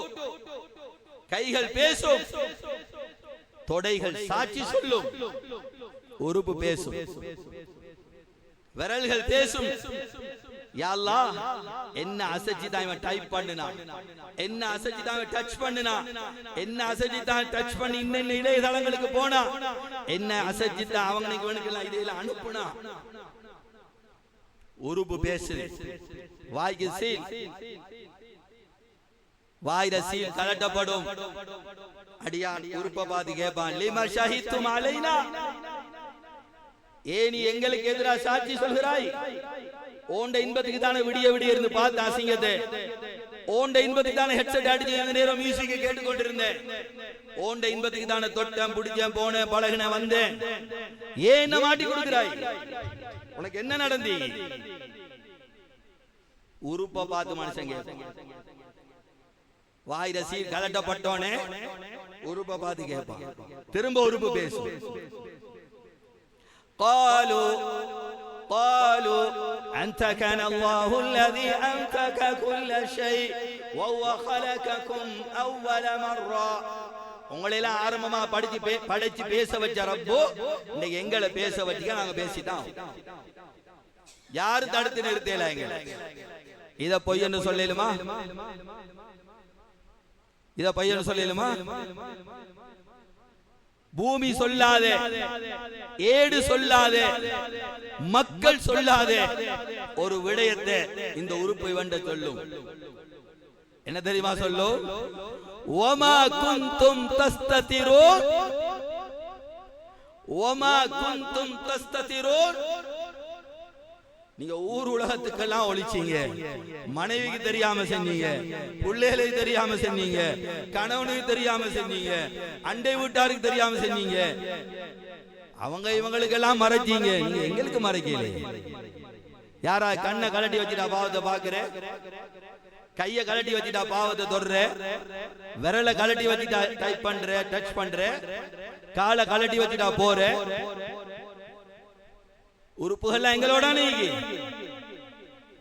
கைகள் பேசும், தொடைகள் சாட்சி சொல்லும். உறுப்பு பேசும், விரல்கள் பேசும். யா அல்லாஹ், என்ன அசைச்சு தான் இவன் டைப் பண்ணுனா, என்ன அசைச்சு தான் இவன் டச் பண்ணுனா, என்ன அசைச்சு தான் டச் பண்ணி இன்ன இணையதளங்களுக்கு போனா, என்ன அசைச்சு தான் அவங்களுக்கு வேணுக்கெல்லாம் இதெல்லாம் அனுப்புனா. உறுப்பு பேசுது. வாய்க்கு சீல், வாயில சீல் கலட்டப்படும். அடியான் உறுப்பை பார்த்து கேட்பான், லிமா ஷஹித்தும் அலைனா, ஏன் நீ எங்களுக்கு எதிராக சாட்சி சொல்கிறாய்? ஓண்ட இன்பத்துக்கு தானே விடிய விடிய இருந்து பார்த்து அசிங்கத்தை, ஓண்ட இன்பத்துக்கு தானே ஹெட்செட் அடிச்சு இந்த நேரம் மியூசிக் கேட்டுக்கொண்டிருந்தேன், ஓண்ட இன்பத்துக்கு தானே தொட்டேன், பிடிச்சேன், போனேன், பழகின, வந்தேன், ஏன் என்ன மாட்டி கொடுக்கிறாய்? உனக்கு என்ன நடந்தி? உறுப்பை பார்த்து மனுஷன் கேட்பான். வாயில சீல் கலட்டப்பட்டோனே உறுப்பை பார்த்து கேட்பான். திரும்ப உறுப்பு பேசும். قالوا قالوا أنتكنا الله الذي أنتك كل شيء وهو خلقكم أول مرة. உங்களெல்லாம் ஆரம்பமா படிச்சு பேச வச்ச ரப்போ இன்னைக்கு எங்களை பேச வச்சுக்க, நாங்க பேசிட்டோம். யாரு தடுத்து நிறுத்தல எங்களை? இத பொய்யன்னு சொல்லலுமா? இத பையன் சொல்லலுமா? பூமி சொல்லாதே, ஏடு சொல்லாதே, மக்கள் சொல்லாதே ஒரு விடயத்தை இந்த உறுப்பை வண்ட சொல்லும். என்ன தெரியுமா சொல்லும்? வமா குன்தும் தஸ்ததிரூன், வமா குன்தும் தஸ்ததிரூன். நீங்க ஊர் உலகத்துக்கெல்லாம் ஒழிச்சீங்க, மனைவிக்கு தெரியாம செஞ்சீங்க, பிள்ளைகளுக்கு தெரியாம செஞ்சீங்க, கணவனுக்கு தெரியாம செஞ்சீங்க, அண்டை வீட்டாருக்கு தெரியாம செஞ்சீங்க, அவங்க இவங்களுக்கெல்லாம் மறைச்சீங்க, நீங்க எங்களுக்கு மறைக்கல. யாரா கண்ணை கலட்டி வச்சுட்டா பாவத்தை பாக்குற, கைய கலட்டி வச்சுட்டா பாவத்தை தொடுற, விரலை கலட்டி வச்சுட்டா டைப் பண்ற, டச் பண்ற, காலை கலட்டி வச்சுட்டா போற. உறுப்புகள் எங்களோட நீங்க,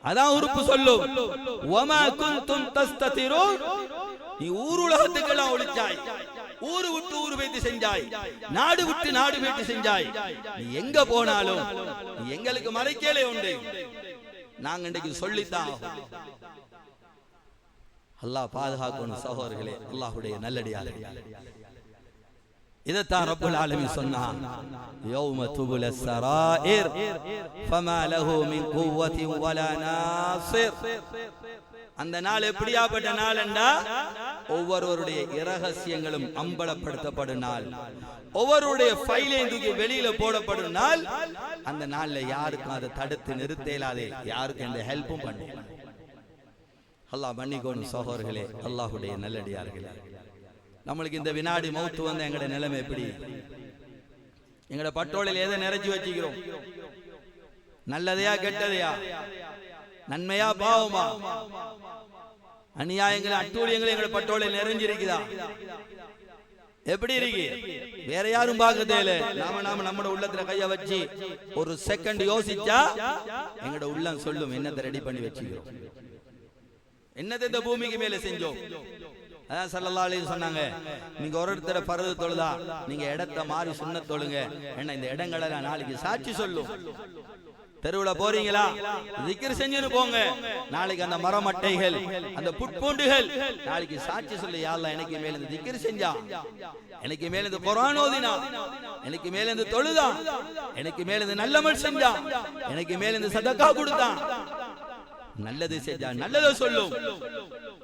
அதான் உறுப்பு சொல்லும். வமா குன்தும் தஸ்ததிரூன், நீ ஊர் உலகத்துக்கெல்லாம் ஒளிச்சாய், ஊரு விட்டு ஊரு பேத்து செஞ்சாய், நாடு விட்டு நாடு பேத்து செஞ்சாய். நீ எங்க போனாலும் நீ எங்களுக்கு மறைக்கலே உண்டு. நாங்க இன்றைக்கு சொல்லித்தான். அல்லாஹ் பாதுகாக்கணும் சகோதரர்களே, அல்லாஹ்வுடைய நல்லடியார்களே. இதத்தான் ரப்புல் ஆலமீன் சொன்னான், யௌம துபுல ஸராயிர் ஃபமா லஹு மின் குவத்தின் வலா நாஸிர். அந்த நாள் எப்படியாப்பட்ட நாள் என்றா, ஒவ்வொருவருடைய இரகசியங்களும் அம்பலப்படுத்தப்படும் நாள், ஒவ்வொருடைய ஃபைலையும் தூக்கி வெளியில போடப்படும் நாள். அந்த நாள்ல யாருக்கும் அதை தடுத்து நிறுத்த இயலாது, யாருக்கும் எந்த ஹெல்ப்பும் பண்ண. அல்லாஹ் மன்னிக்கணும் சகோதரர்களே, அல்லாஹ்வுடைய நல்லடியார்களே. நம்மளுக்கு இந்த வினாடி மௌத்து வந்து எங்கட நிலைமை எப்படி? எங்கட பட்டோலில் எதை நிறைச்சி வச்சுக்கிறோம்? நல்லதையா கெட்டதையா? நன்மையா பாவமா? அநியாயங்கள் அட்டூழியங்கள் எங்கட பட்டோலில் நிறைஞ்சிருக்குதா? எப்படி இருக்கு? வேற யாரும் பார்க்க தேவையில்ல. நாம நம்மட உள்ளத்துல கைய வச்சு ஒரு செகண்ட் யோசிச்சா எங்கட உள்ளம் சொல்லும், என்னத்தை ரெடி பண்ணி வச்சுக்கிறோம், என்னத்தை இந்த பூமிக்கு மேல செஞ்சோம். அதான் ஸல்லல்லாஹு அலைஹி சொன்னாங்க, நீங்க ஒருத்தர பரது தொழுதா நீங்க இடத்தை மாறி சுன்னத் தொழுங்க, ஏன்னா இந்த இடங்களை நாளைக்கு சாட்சி சொல்லும். தெருவுல போறீங்களா, திக்ர் செஞ்சுன்னு போங்க, நாளைக்கு அந்த மரமட்டைகள், அந்த புட்பூண்டுகள் நாளைக்கு சாட்சி சொல்லு, யா அல்லாஹ் எனக்கு மேல இந்த திக்ர் செஞ்சா, எனக்கு மேல இந்த குர்ஆன் ஓதினா, எனக்கு மேல இந்த தொழுதா, எனக்கு மேல இந்த நல்லமல் செஞ்சா, எனக்கு மேல இந்த சதகா கொடுத்தான், நல்லது செஞ்சா நல்லதை சொல்லும்.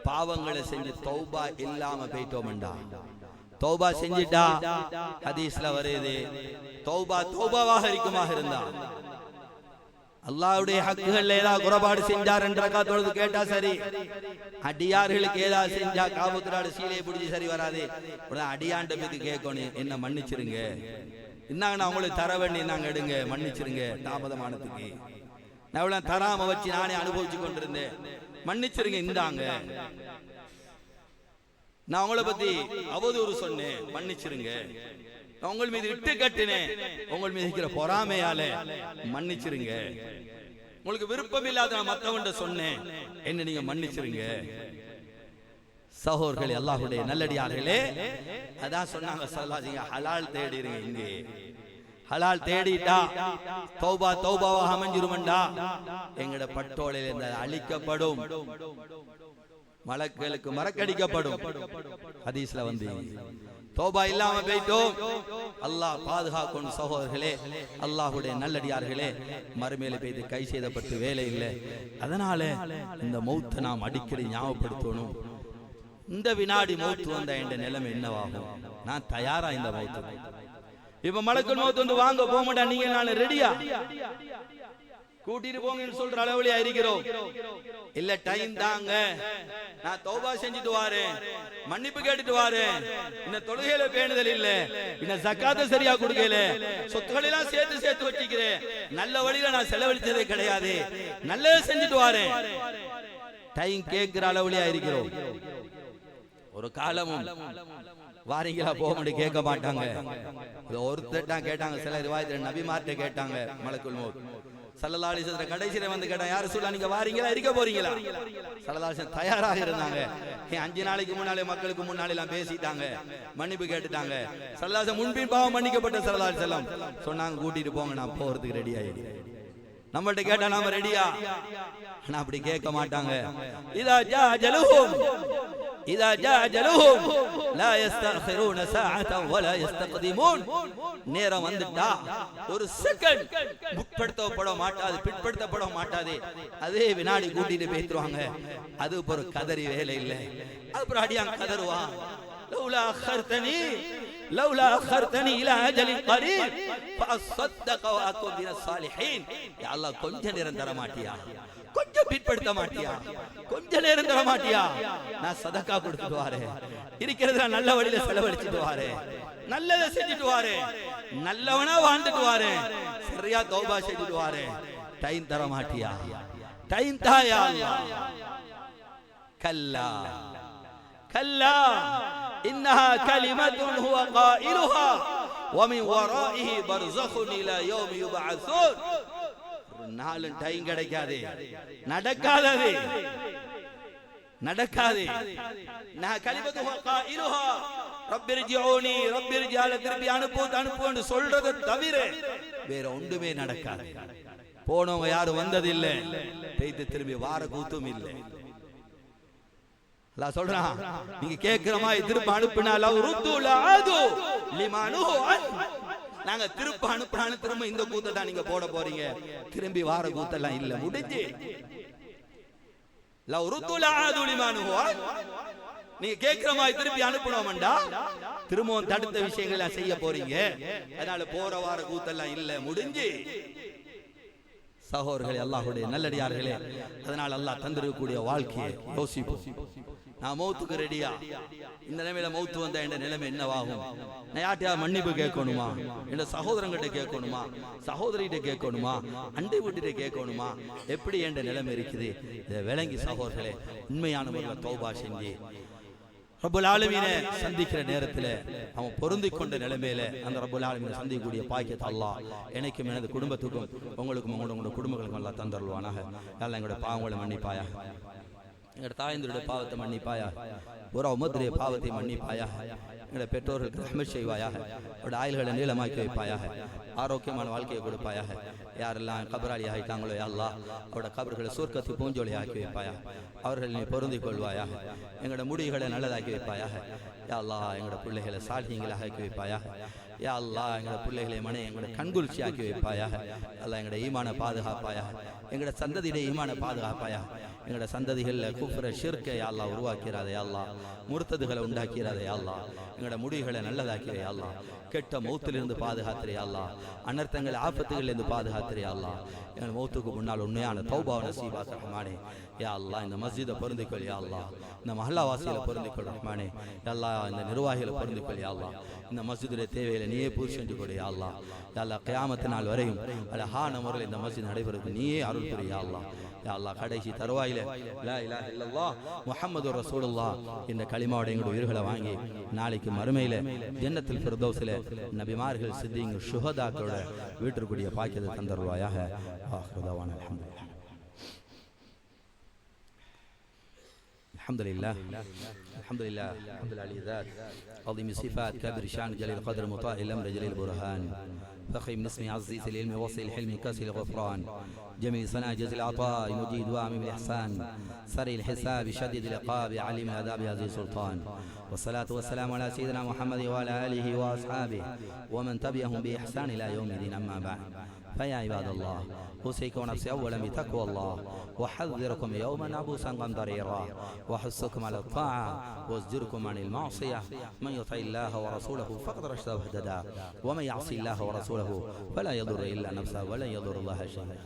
பாவங்களை செஞ்சு தௌபா இல்லாம போயிட்டோம்டா, தௌபா செஞ்சிட்டா ஹதீஸ்ல வருது, தௌபா தௌபாவாக இருக்குமாக இருந்தா அல்லாஹ்வுடைய ஹக்குகள்ல ஏதாவது குறைபாடு செஞ்சார் என்ற காத்தோடு கேட்டா சரி. அடியார்களுக்கு ஏதாவது செஞ்சா காபத்துராடு சீலையை பிடிச்சி சரி வராது. அடியாண்ட போய் கேட்கணும், என்ன மன்னிச்சிருங்க, இன்னாங்க நான் உங்களுக்கு தர வேண்டி நாங்க எடுங்க, மன்னிச்சிருங்க தாமதமானதுக்கு, நான் இவ்வளவு தராம வச்சு நானே அனுபவிச்சு கொண்டிருந்தேன், மன்னிச்சிருங்க, இந்தாங்க நான் உங்களை பத்தி அவதூறு சொன்னேன், மன்னிச்சிருங்க, உங்கள் மீது இட்டு கட்டினேன், உங்கள் மீது இருக்கிற பொறாமையால மன்னிச்சிருங்க, உங்களுக்கு விருப்பம் இல்லாத நான் மற்றவன் சொன்னேன், என்ன நீங்க மன்னிச்சிருங்க. சகோதரர்களே, அல்லாஹ்வுடைய நல்லடியார்களே, அதான் சொன்னாங்க ஸல்லல்லாஹு ஹலால் தேடிருங்க. இங்கே ஹலால் தேடிட்டா தௌபா தௌபாவாக அமைஞ்சிருமண்டா எங்கட பட்டோலையில இருந்து அழிக்கப்படும், மலக்குகளுக்கு மறக்கடிக்கப்படும். ஹதீஸ்ல வந்து தௌபா இல்லாம போயிட்டோம், அல்லாஹ் பாதுகாக்கணும். சகோதரர்களே, அல்லாஹ்வுடைய நல்லடியார்களே, மறுமையில போய்த்து கை செய்தப்பட்டு வேலை இல்லை. அதனால இந்த மௌத்தை நாம் அடிக்கடி ஞாபகப்படுத்தணும். இந்த வினாடி மௌத்து வந்த என்ற நிலைமை என்னவாகும்? நான் தயாரா இந்த மௌத்து? இப்ப மலக்குள் மௌத்து வந்து வாங்க போக மாட்டா, நீங்க நான் ரெடியா கூட்டிட்டு போங்கன்னு சொல்ற அளவுலயா இருக்கிறோம்? இல்ல டைம் தாங்க, நான் தௌபா செஞ்சுட்டு வாரேன், மன்னிப்பு கேட்டுட்டு வாரேன், இந்த தொழுகையில பேணுதல் இல்ல, இந்த ஜக்காத்தை சரியா கொடுக்கல, சொத்துக்களை எல்லாம் சேர்த்து வச்சுக்கிறேன், நல்ல வழியில நான் செலவழிச்சதே கிடையாது, நல்லதை செஞ்சுட்டு வாரேன், டைம் கேட்கிற அளவுலயா இருக்கிறோம்? ஒரு காலமும் வாரீங்களா போக முடியும் கேட்க மாட்டாங்க. ஒருத்தர் கேட்டாங்க, சில ரிவாயத்துல நபிமார்ட்ட கேட்டாங்க, மலக்குல் மௌத் ஸல்லல்லாஹு அலைஹி வஸல்லம் கடைசியில வந்து கேட்டாங்க, யார் ரசூலுல்லாஹ் நீங்க வாரீங்களா இருக்க போறீங்களா? ஸல்லல்லாஹு அலைஹி வஸல்லம் தயாராக இருந்தாங்க. 5 நாளைக்கு முன்னாலே மக்களுக்கு முன்னாலே எல்லாம் பேசிட்டாங்க, மன்னிப்பு கேட்டுட்டாங்க. ஸல்லல்லாஹு அலைஹி வஸல்லம் முன்பின் பாவம் மன்னிக்கப்பட்ட ஸல்லல்லாஹு அலைஹி வஸல்லம் சொன்னாங்க, கூட்டிட்டு போங்க, நான் போறதுக்கு ரெடி ஆயிடுறேன். நம்மள்ட்ட கேட்டா நாம ரெடியா? ஆனா அப்படி கேட்க மாட்டாங்க. இதா ஜா ஜலுஹும் இதா ஜா ஜலுஹும் லா யஸ்தஅখিরুன சாஅத்தன் வலா யஸ்தக்திமூன். நேரம் வந்துட்டா ஒரு செகண்ட் முற்படுத்தப்பட மாட்டாது, பிற்படுத்தப்பட மாட்டாது, அதே வினாடி கூட்டிட்டு பேத்துவாங்க. அது ஒரு கதறி வேலை இல்லை. அப்புறம் அடியான் கதறுவான், லௌலா அخرتني الى اجل قريب فاصدق واكون من الصالحين. யா அல்லாஹ் கொஞ்ச நேரம் தர மாட்டியா, கொஞ்சம் பிற்படுத்த மாட்டியா, கொஞ்ச நேரம் தர மாட்டியா, நான் சதக்கா கொடுத்துட்டு வாரேன், இருக்கிறத நல்ல வழியில செலவழிச்சிட்டு வாரேன், நல்லதை செஞ்சுட்டு வாரேன், நல்லவனா வாழ்ந்துட்டு வாரேன், சரியா தௌபா செஞ்சுட்டு வாரேன், டைம் தர மாட்டியா, டைம் தாயா அல்லாஹ். கல்லா கல்லா இன்னஹா கலிமத்துன் ஹுவ قائلها ومن ورائه برزخ الى يوم يبعثون. நாலு டைம் கிடைக்காது, நடக்காது, நடக்காது. நான் கலிமத்து ஹுவ قائلها ரப்பிர்ஜிஊனி ரப்பிர்ஜிஅல திருப்பி அனுப்புன்னு சொல்றத தவிர வேற ஒன்றுமே நடக்காது. போனவங்க யாரும் வந்ததில்லை, பேய்த்து திரும்பி வார கூத்தும் இல்லை. அல்லாஹ் சொல்றான், நீங்க கேக்குற மாதிரி திருப்ப அனுப்பினா நாங்க திருப்ப அனுப்புறான்னு திரும்ப இந்த கூத்தை தான் நீங்க போட போறீங்க, திரும்பி வார கூத்தெல்லாம் இல்ல, முடிஞ்சு. நீங்க கேக்குற மாதிரி திருப்பி அனுப்பணும்டா, திரும்பவும் தடுத்த விஷயங்களை செய்ய போறீங்க, அதனால போற வார கூத்தெல்லாம் இல்ல, முடிஞ்சு. சகோதரர்களே, அல்லாஹ்வுடைய நல்லடியார்களே, அதனால் அல்லாஹ் தந்திருக்கக்கூடிய வாழ்க்கையை யோசிப்போம். நான் மௌத்துக்கு ரெடியா? இந்த நிலைமையில மௌத்து வந்த என்ற நிலைமை என்னவாகும்? நான் யார்ட்டையா மன்னிப்பு கேட்கணுமா? என் சகோதரங்கிட்ட கேட்கணுமா? சகோதரிகிட்ட கேட்கணுமா? அண்டை வீட்டிட்ட கேட்கணுமா? எப்படி என்ற நிலைமை இருக்குது? இதை விளங்கி சகோதரர்களே, உண்மையான முறையில் தௌபா செஞ்சு ரப்புல் ஆலமீனை சந்திக்கிற நேரத்தில் அவன் பொருந்திக் கொண்ட நிலைமையில அந்த ரப்புல் ஆலமீனை சந்திக்கக்கூடிய பாக்கியத்தை அல்லாஹ் எனக்கும் எனது குடும்பத்துக்கும் உங்களுக்கும் உங்களோட குடும்பங்களுக்கும் எல்லாம் தந்தருள்வானாக. எல்லாம் எங்களுடைய பாவங்களை மன்னிப்பாயாக, எங்களோட தாயந்தருடைய பாவத்தை மன்னிப்பாயாக, ஒரு உமதுடைய பாவத்தை மன்னிப்பாயாக, எங்களுடைய பெற்றோர்களுக்கு ரஹ்மத் செய்வாயாக, அவருடைய ஆயுள்களை நீளமாக்கி வைப்பாயாக, ஆரோக்கியமான வாழ்க்கையை கொடுப்பாயாக. யாரெல்லாம் கபராளி ஆகிட்டாங்களோ யா அல்லாஹ், அவருடைய கபர்களை சொர்க்கத்து பூஞ்சோலி ஆக்கி வைப்பாயாக, அவர்கள் நீ பொருந்திக் கொள்வாயாக. எங்களோட முடிவுகளை நல்லதாக்கி வைப்பாயாக யா அல்லாஹ், எங்களோட பிள்ளைகளை சாலிஹீங்களாக ஆக்கி வைப்பாயாக யா அல்லாஹ் எங்கட பிள்ளைகளை மனை எங்கட கண்குளிர்ச்சி ஆக்கி வைப்பாயாக. அல்லாஹ் எங்கட ஈமான பாதுகாப்பாயாக, எங்கட சந்ததியுடைய ஈமான பாதுகாப்பாயாக. எங்கட சந்ததிகளில் குஃப்ர ஷிர்கை யா அல்லாஹ் உருவாக்கிறாதே யா அல்லாஹ், முர்த்ததுகளை உண்டாக்கிறாதே யா அல்லாஹ், எங்கட முடிவுகளை நல்லதாக்கிறே யா அல்லாஹ், கெட்ட மௌத்திலிருந்து பாதுகாத்திரே யா அல்லாஹ், அனர்த்தங்கள் ஆபத்துகளிலிருந்து பாதுகாத்திரே யா அல்லாஹ். எங்கள் மௌத்துக்கு முன்னால் உண்மையான தௌபாவை நசீபாக்க ரஹ்மானே. யா அல்லாஹ் இந்த மஸ்ஜிதை பொருந்திக்கொள் யா அல்லாஹ், இந்த மஹல்லா வாசிகளை பொருந்திக்கொள் ரஹ்மானே. யா அல்லாஹ் இந்த நிர்வாகிகளை பொருந்திக்கொள் யா அல்லாஹ், இந்த மஸ்ஜிதுடைய தேவையில நீயே பூர்த்தி செஞ்சு கொடு யா அல்லாஹ். யா அல்லாஹ் கியாமத்து நாள் வரையும் அழகான முறையில் இந்த மஸ்ஜித் நடைபெறுவது நீயே அருள் புரி யா அல்லாஹ். யா அல்லாஹ் கடைசி தருவாயில லா இலாஹ இல்லல்லாஹ் முஹம்மதுர் ரசூலுல்லாஹ் இந்த கலிமாவோட எங்களுடைய உயிர்களை வாங்கி நாளைக்கு மறுமையில ஜன்னத்துல் ஃபிர்தௌஸில நபிமார்கள் சித்திகள் ஷுஹதாக்களோட வீட்டிற்குரிய பாக்கியத்தை தந்தருவாயாக. ஆகிரு தவானா அல்ஹம்துலில்லாஹ். الحمد لله الحمد لله الحمد لله ذات عظيم الصفات كبر شان جليل القدر مطاع الامر جليل البرهان فخيم نسمي عزيز العلم وصل الحلم كسل الغفران جميل صنع جزل العطاء مجيد وامم الاحسان سري الحساب شديد العقاب عليم الاداب عزيز السلطان والصلاه والسلام على سيدنا محمد وعلى اله واصحابه ومن تبعهم باحسان الى يوم الدين. اما بعد فيا عباد الله أوصيكم ونفسي أولا بتقوى الله وحذركم يوما عبوسا قمطريرا وحثكم على الطاعة وازجركم عن المعصية. من يطع الله ورسوله فقد رشد واهتدى ومن يعصي الله ورسوله فلا يضر إلا نفسه ولن يضر الله شيئا.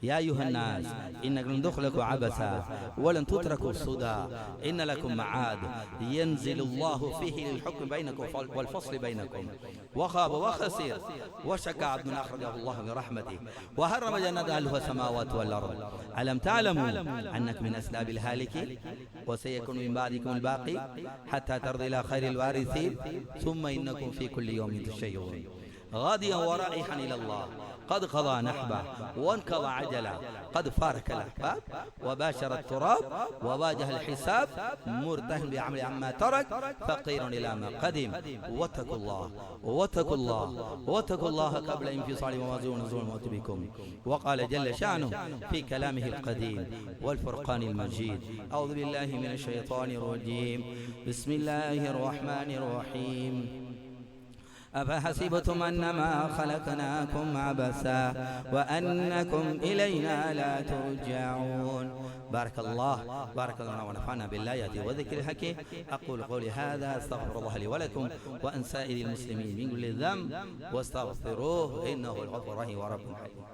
يا أيها الناس إنكم لن تخلقوا عبثا ولن تتركوا سدى إن لكم معاد ينزل الله فيه للحكم بينكم والفصل بينكم وخاب وخسر وشكى عبد أخرجه الله من رحمته وهرم جنة أهله السماوات والأرض. ألم تعلموا أنكم من أسلاب الهالك وسيكون من بعدكم الباقي حتى ترضي إلى خير الوارثين ثم إنكم في كل يوم تشيعون غاديا ورائحا إلى الله قد قضى نحبه وانقضى عجله قد فارك الأحباب وباشر التراب وواجه الحساب مرتهن بعمل عما ترك فقير إلى ما قدم. واتقوا الله واتقوا الله واتقوا الله قبل انفصال موازين ونزول الموت بكم. وقال جل شأنه في كلامه القديم والفرقان المجيد أعوذ بالله من الشيطان الرجيم بسم الله الرحمن الرحيم أفحسبتم أنما خلقناكم عبثا وأنكم إلينا لا ترجعون. بارك الله ونفعنا بالآيات وذكر الحكيم. أقول قولي هذا أستغفر الله لي ولكم وأن سائر المسلمين من كل ذنب واستغفروه إنه الغفور الرحيم ورب الحليم.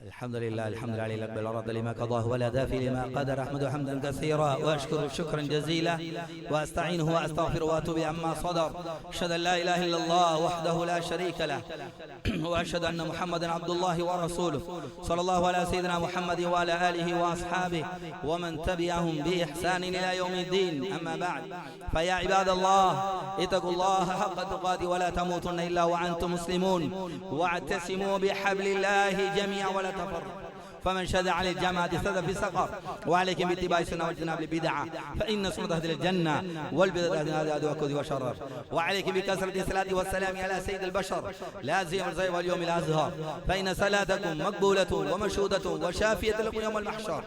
الحمد لله رب الأرض لما قضاه ولا دافي لما قدر. أحمد حمدا كثيرا وأشكر شكرا جزيلا وأستعينه وأستغفره وأتوب عما صدر. أشهد أن لا إله إلا الله وحده لا شريك له وأشهد أن محمدا عبد الله ورسوله صلى الله على سيدنا محمد وعلى آله وأصحابه ومن تبعهم بإحسان إلى يوم الدين. أما بعد فيا عباد الله اتقوا الله حق تقاته ولا تموتن إلا وأنتم مسلمون واعتصموا بحبل الله جميعا ولا تفرق. فمن شد على الجماعة سد في سقر. وعليكم باتباع السنة واجتناب البدعة فإن سنة أهل الجنة والبدعة أهل العدو والشرر. وعليكم بكثرة الصلاة والسلام على سيد البشر لا سيما الزي واليوم الأزهر فإن صلاتكم مقبولة ومشهودة وشافية لكم يوم المحشر.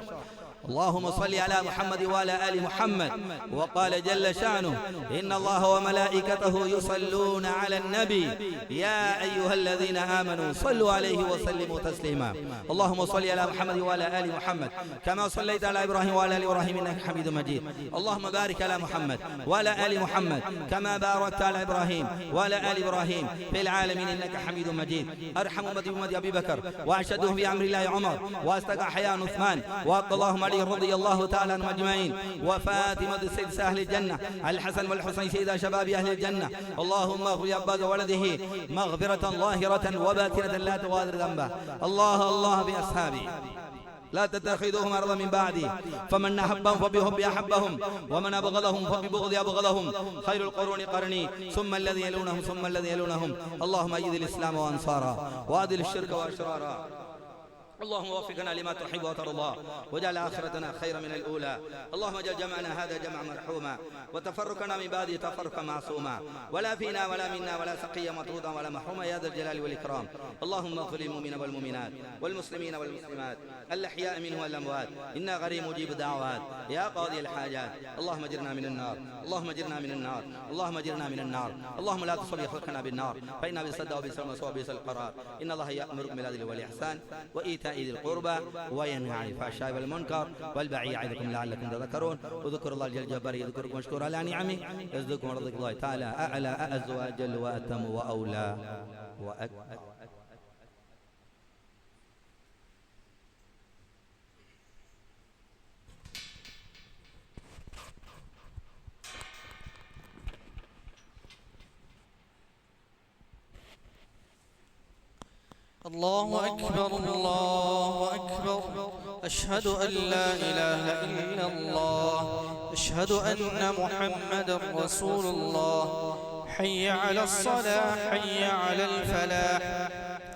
اللهم صل على محمد وعلى آل محمد. وقال جل شأنه إن الله وملائكته يصلون على النبي يا أيها الذين آمنوا صلوا عليه وسلموا تسليما. اللهم صل على محمد وعلى آل محمد كما صليت على إبراهيم وعلى آل إبراهيم إنك حميد مجيد. اللهم بارك على محمد وعلى آل محمد كما باركت على إبراهيم وعلى آل إبراهيم في العالمين إنك حميد مجيد. أرحم أمتي بأمة أبي بكر وأشهدهم بأمر الله عمر واستقى حياء عثمان وأقضى اللهم علي رضي الله تعالى عنهم أجمعين وفاطمة سيد أهل الجنة الحسن والحسين سيد شباب أهل الجنة. اللهم اغفر لأباد ولده مغفرة ظاهرة وباطنة لا تغادر ذنبه. الله بأصحابه لا تتخذوهم أرضا من بعدي فمن أحبهم فبحب أحبهم ومن أبغضهم فببغض أبغضهم. خير القرون قرني ثم الذي يلونهم ثم الذي يلونهم. اللهم أيد الإسلام وأنصاره وأذل الشرك وأشراره اللهم وفقنا لما تحب وترضى واجعل آخرتنا خيرا من الأولى. اللهم اجعل جمعنا هذا جمعا مرحوما وتفرقنا من بعده تفرقا معصوما، ولا فينا ولا منا ولا سقيا مطرودا ولا محروما يا ذا الجلال والإكرام. اللهم اغفر للمؤمنين والمؤمنات والمسلمين والمسلمات الأحياء منهم والأموات، إنا غريب مجيب الدعوات يا قاضي الحاجات. اللهم اجرنا من النار، اللهم اجرنا من النار، اللهم اجرنا من النار. اللهم لا تصب خلقنا بالنار فإنا بصدق وبسلم وبئس القرار. إن الله يأمر بالعدل والإحسان وإيتاء ذي القربى وينهى عن الفحشاء والمنكر والبغي يعظكم لعلكم تذكرون. وذكر الله جل جلاله يذكركم واشكروا على نعمه يزدكم ورزق الله تعالى أعلى أعز وأجل وأتم وأولى الله أكبر الله أكبر. أشهد أن لا إله إلا الله، أشهد أن محمدا رسول الله. حي على الصلاة حي على الفلاح،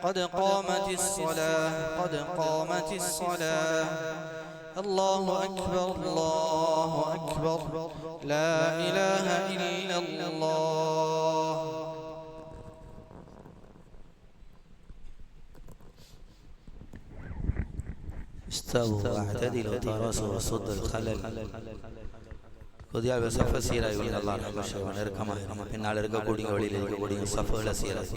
قد قامت الصلاة قد قامت الصلاة. الله أكبر الله أكبر، لا إله إلا الله. استووا واعتدلوا تراصوا وصدوا الخلل. கொதியால் சஃப சீராய் அல்லாஹ் ரஹ்மத் ஷைவன் இருக்கமாக பின்னால் இருக்கக்கூடிய வழியில் இருக்கக்கூடிய சஃபுகளை சீராய்